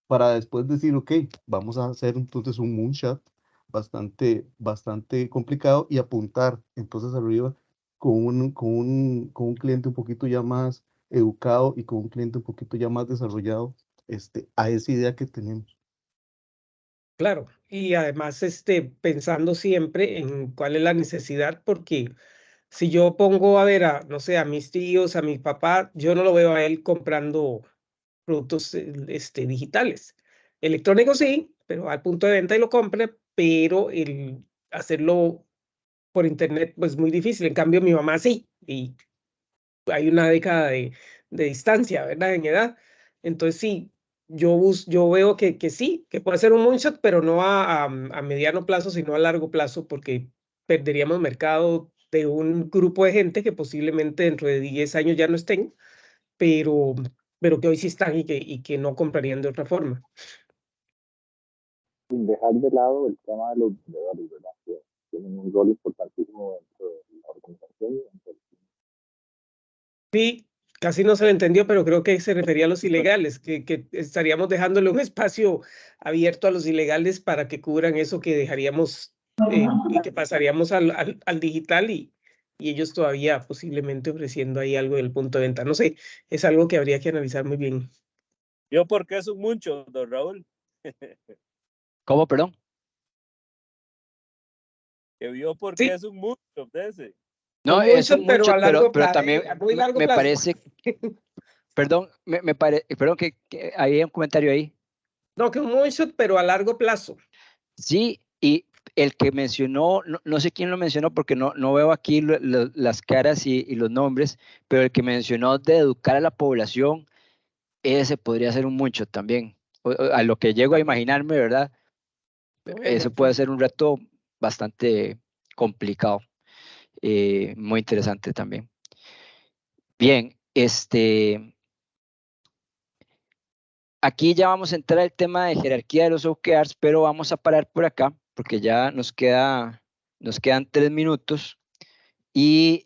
para después decir, ok, vamos a hacer entonces un moonshot bastante complicado y apuntar entonces arriba con un cliente un poquito ya más educado y con un cliente un poquito ya más desarrollado a esa idea que tenemos. Claro, y además pensando siempre en cuál es la necesidad, porque si yo pongo a ver no sé, a mis tíos, a mi papá, yo no lo veo a él comprando productos digitales. Electrónicos sí, pero al punto de venta y lo compra, pero el hacerlo por internet pues muy difícil. En cambio, mi mamá sí, y hay una década de distancia, ¿verdad? En edad. Entonces sí, yo veo que sí, que puede ser un moonshot, pero no a mediano plazo, sino a largo plazo, porque perderíamos mercado de un grupo de gente que posiblemente dentro de 10 años ya no estén, pero que hoy sí están y que no comprarían de otra forma. Sin dejar de lado el tema de los vendedores, ¿verdad? Que tienen un rol importantísimo dentro de la organización. Sí, casi no se le entendió, pero creo que se refería a los ilegales, que estaríamos dejándole un espacio abierto a los ilegales para que cubran eso que dejaríamos y que pasaríamos al digital y ellos todavía posiblemente ofreciendo ahí algo del punto de venta. No sé, es algo que habría que analizar muy bien. ¿Yo por qué es un mucho, don Raúl? ¿Cómo, perdón? Que vio por qué es un mucho de ese. No, es un mucho, pero también me plazo. parece, perdón, perdón que hay un comentario ahí. No, que un moonshot, pero a largo plazo. Sí, y el que mencionó, no sé quién lo mencionó porque no veo aquí las caras y los nombres, pero el que mencionó de educar a la población, ese podría ser un mucho también. A lo que llego a imaginarme, ¿verdad? Eso puede ser un reto bastante complicado. Muy interesante también. Bien, aquí ya vamos a entrar al tema de jerarquía de los OKRs, pero vamos a parar por acá porque ya nos quedan 3 minutos y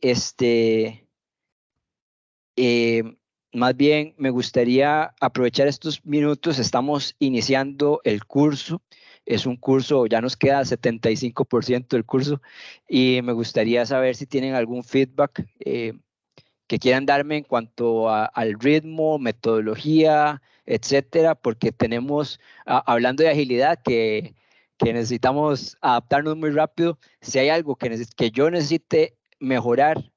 más bien me gustaría aprovechar estos minutos. Estamos iniciando el curso. Es un curso, ya nos queda 75% del curso y me gustaría saber si tienen algún feedback que quieran darme en cuanto al ritmo, metodología, etcétera, porque tenemos, hablando de agilidad, que necesitamos adaptarnos muy rápido. Si hay algo que yo necesite mejorar,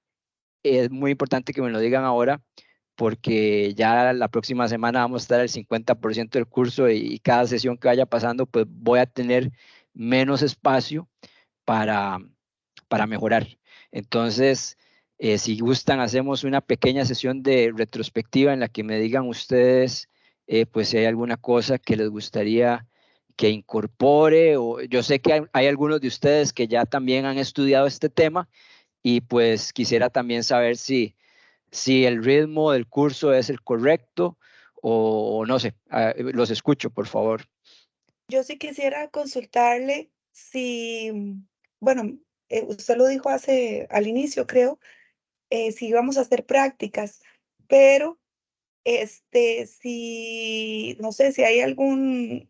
es muy importante que me lo digan ahora, porque ya la próxima semana vamos a estar al 50% del curso y cada sesión que vaya pasando, pues voy a tener menos espacio para mejorar. Entonces, si gustan, hacemos una pequeña sesión de retrospectiva en la que me digan ustedes, pues si hay alguna cosa que les gustaría que incorpore, o yo sé que hay algunos de ustedes que ya también han estudiado este tema y pues quisiera también saber si el ritmo del curso es el correcto o no sé. Los escucho, por favor. Yo sí quisiera consultarle si, bueno, usted lo dijo al inicio, creo, si íbamos a hacer prácticas, pero si, no sé, si hay algún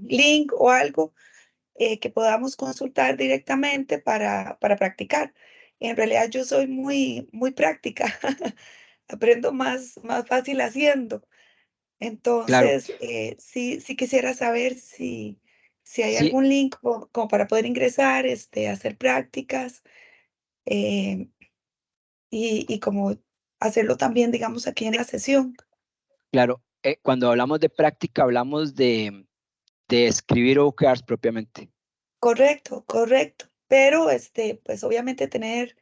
link o algo que podamos consultar directamente para practicar. En realidad yo soy muy práctica, aprendo más fácil haciendo. Claro. Entonces, sí quisiera saber si hay Sí, algún link como para poder ingresar, hacer prácticas y como hacerlo también, digamos, aquí en la sesión. claro. Cuando hablamos de práctica, hablamos de escribir OKRs propiamente. Correcto, correcto. Pero, pues obviamente tener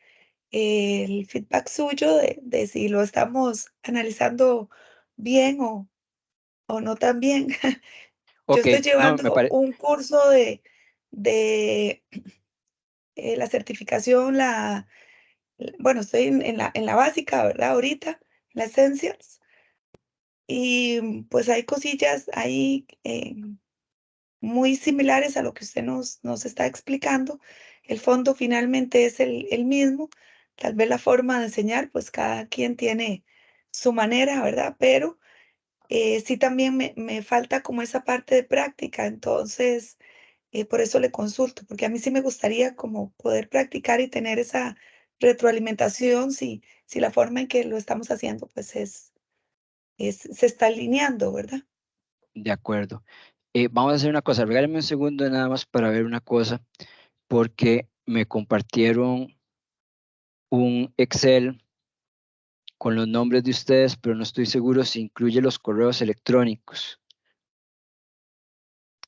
el feedback suyo de si lo estamos analizando bien o no tan bien. Yo Ok, estoy no, me llevando parece. un curso de la certificación, bueno, estoy en la básica, ¿verdad? Ahorita, la Essentials. Y pues hay cosillas ahí muy similares a lo que usted nos está explicando. El fondo finalmente es el mismo. Tal vez la forma de enseñar, pues cada quien tiene su manera, ¿verdad? Pero sí también me falta como esa parte de práctica. Entonces, por eso le consulto, porque a mí sí me gustaría como poder practicar y tener esa retroalimentación si la forma en que lo estamos haciendo, pues se está alineando, ¿verdad? De acuerdo. Vamos a hacer una cosa. Regálame un segundo nada más para ver una cosa, porque me compartieron un Excel con los nombres de ustedes, pero no estoy seguro si incluye los correos electrónicos.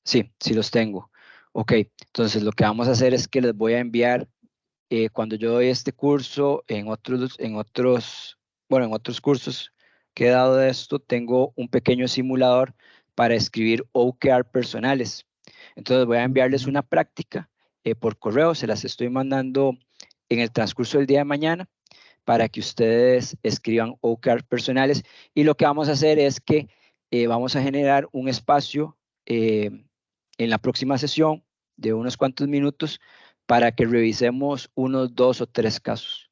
Sí, sí los tengo. Ok, entonces lo que vamos a hacer es que les voy a enviar, cuando yo doy este curso, en otros cursos que he dado de esto, tengo un pequeño simulador para escribir OKR personales. Entonces voy a enviarles una práctica por correo, se las estoy mandando en el transcurso del día de mañana para que ustedes escriban OKR personales, y lo que vamos a hacer es que vamos a generar un espacio en la próxima sesión de unos cuantos minutos para que revisemos unos 2 o 3 casos.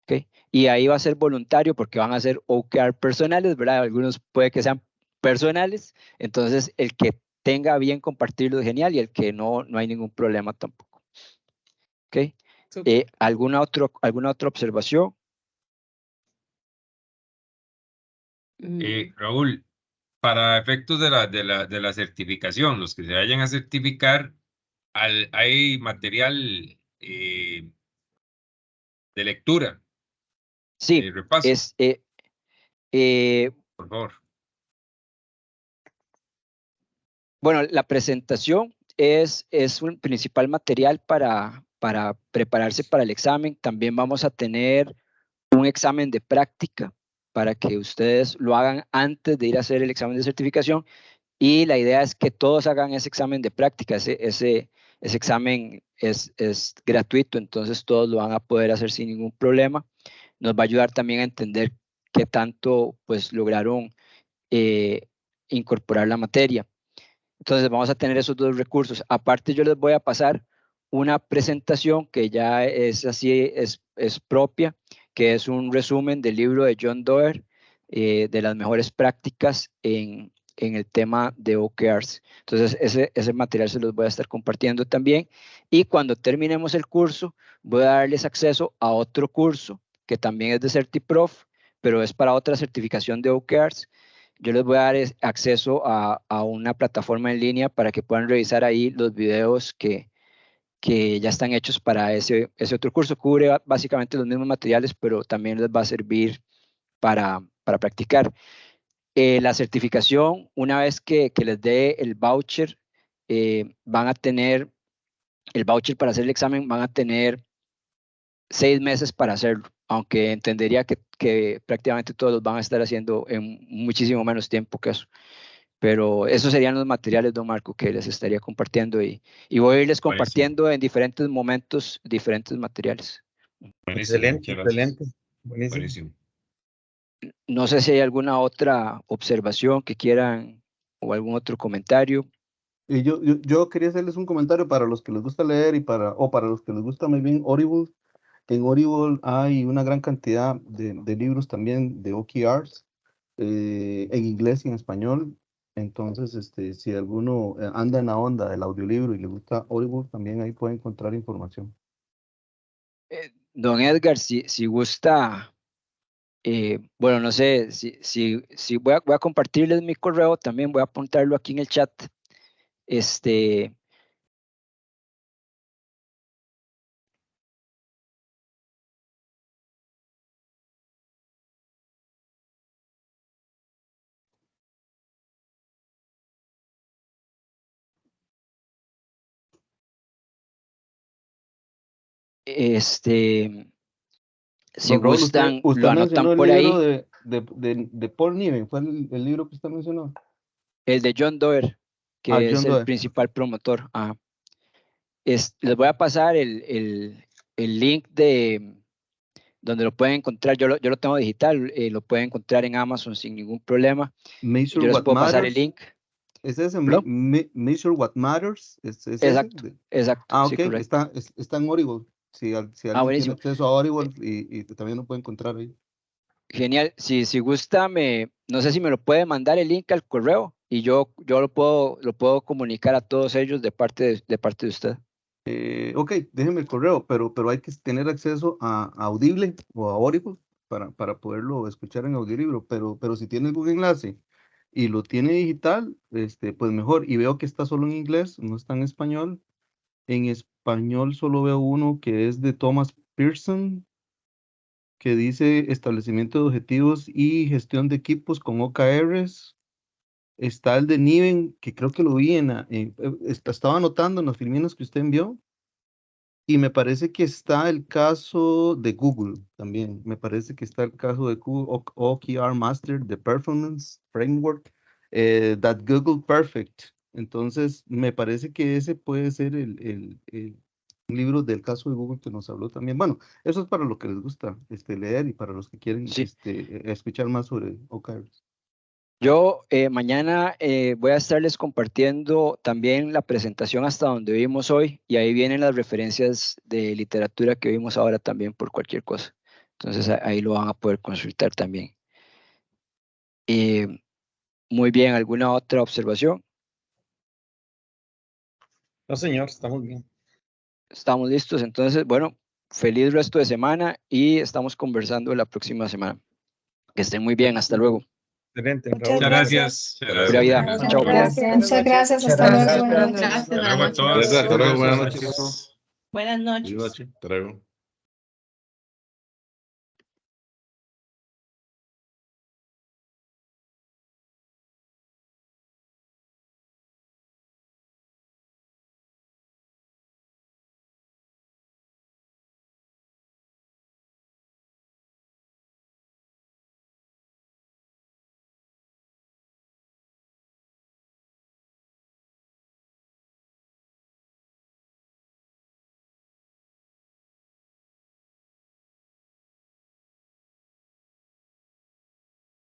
¿Okay? Y ahí va a ser voluntario porque van a ser OKR personales, ¿verdad? Algunos puede que sean personales, entonces el que tenga bien compartirlo es genial y el que no, no hay ningún problema tampoco. ¿Ok? ¿Alguna otra observación? Raúl, para efectos de la certificación, los que se vayan a certificar, hay material de lectura, Sí, de repaso. Por favor. Bueno, la presentación es un principal material para prepararse para el examen. También vamos a tener un examen de práctica para que ustedes lo hagan antes de ir a hacer el examen de certificación, y la idea es que todos hagan ese examen de práctica. Ese examen es gratuito, entonces todos lo van a poder hacer sin ningún problema. Nos va a ayudar también a entender qué tanto pues lograron incorporar la materia. Entonces vamos a tener esos dos recursos. Aparte yo les voy a pasar una presentación que ya es así, es propia, que es un resumen del libro de John Doerr, de las mejores prácticas en el tema de OKRs. Entonces ese material se los voy a estar compartiendo también. Y cuando terminemos el curso, voy a darles acceso a otro curso que también es de CertiProf, pero es para otra certificación de OKRs. Yo les voy a dar acceso a una plataforma en línea para que puedan revisar ahí los videos que ya están hechos para ese otro curso. Cubre básicamente los mismos materiales, pero también les va a servir para practicar. La certificación, una vez que les dé el voucher, van a tener el voucher para hacer el examen, van a tener 6 meses para hacerlo, aunque entendería que prácticamente todos los van a estar haciendo en muchísimo menos tiempo que eso. Pero esos serían los materiales, don Marco, que les estaría compartiendo y voy a irles compartiendo en diferentes momentos diferentes materiales. Excelente, excelente. Buenísimo. No sé si hay alguna otra observación que quieran o algún otro comentario. Y yo quería hacerles un comentario para los que les gusta leer y para los que les gusta muy bien Audible. En Audible hay una gran cantidad de libros también de OKRs en inglés y en español. Entonces, si alguno anda en la onda del audiolibro y le gusta Audible, también ahí puede encontrar información. Don Edgar, si gusta, bueno, no sé, si voy a compartirles mi correo, también voy a apuntarlo aquí en el chat. Si Don Raúl, gustan, usted lo anotan mencionó el por libro ahí. de Paul Niven, ¿fue el libro que usted mencionó? El de John Doerr, que Ah, es John el Doerr. principal promotor. Les voy a pasar el link de donde lo pueden encontrar. Yo lo tengo digital, lo pueden encontrar en Amazon sin ningún problema. Measure Yo les What puedo pasar el Matters. link. ¿Es ese? ¿Perdón? Measure What Matters. ¿Es Exacto, ese? exacto. Ah, Sí, ok. correcto. Está en Audible. Si alguien tiene Buenísimo. acceso a Audible y también lo puede encontrar ahí. Genial. Si gusta, no sé si me lo puede mandar el link al correo y yo lo puedo comunicar a todos ellos de parte de usted. Ok, déjenme el correo, pero hay que tener acceso a Audible o a Audible para poderlo escuchar en audiolibro, pero si tiene algún enlace y lo tiene digital, pues mejor. Y veo que está solo en inglés, no está en español. En español solo veo uno que es de Thomas Pearson, que dice establecimiento de objetivos y gestión de equipos con OKRs. Está el de Niven, que creo que lo vi estaba anotando en los filminos que usted envió. Y me parece que está el caso de Google también. Me parece que está el caso de Google OKR Master, The Performance Framework, That Google Perfect. Entonces, me parece que ese puede ser el libro del caso de Google que nos habló también. Bueno, eso es para los que les gusta leer y para los que quieren escuchar más sobre OKRs. Yo mañana voy a estarles compartiendo también la presentación hasta donde vimos hoy y ahí vienen las referencias de literatura que vimos ahora también por cualquier cosa. Entonces ahí lo van a poder consultar también. Muy bien, ¿alguna otra observación? No, señor, estamos bien. Estamos listos, entonces, bueno, feliz resto de semana y estamos conversando la próxima semana. Que estén muy bien, hasta luego. Excelente. Muchas gracias. Pura vida. Chao. Muchas gracias. Hasta luego. Buenas noches. Hasta luego a todos. Hasta luego, buenas noches. Buenas noches. Hasta luego.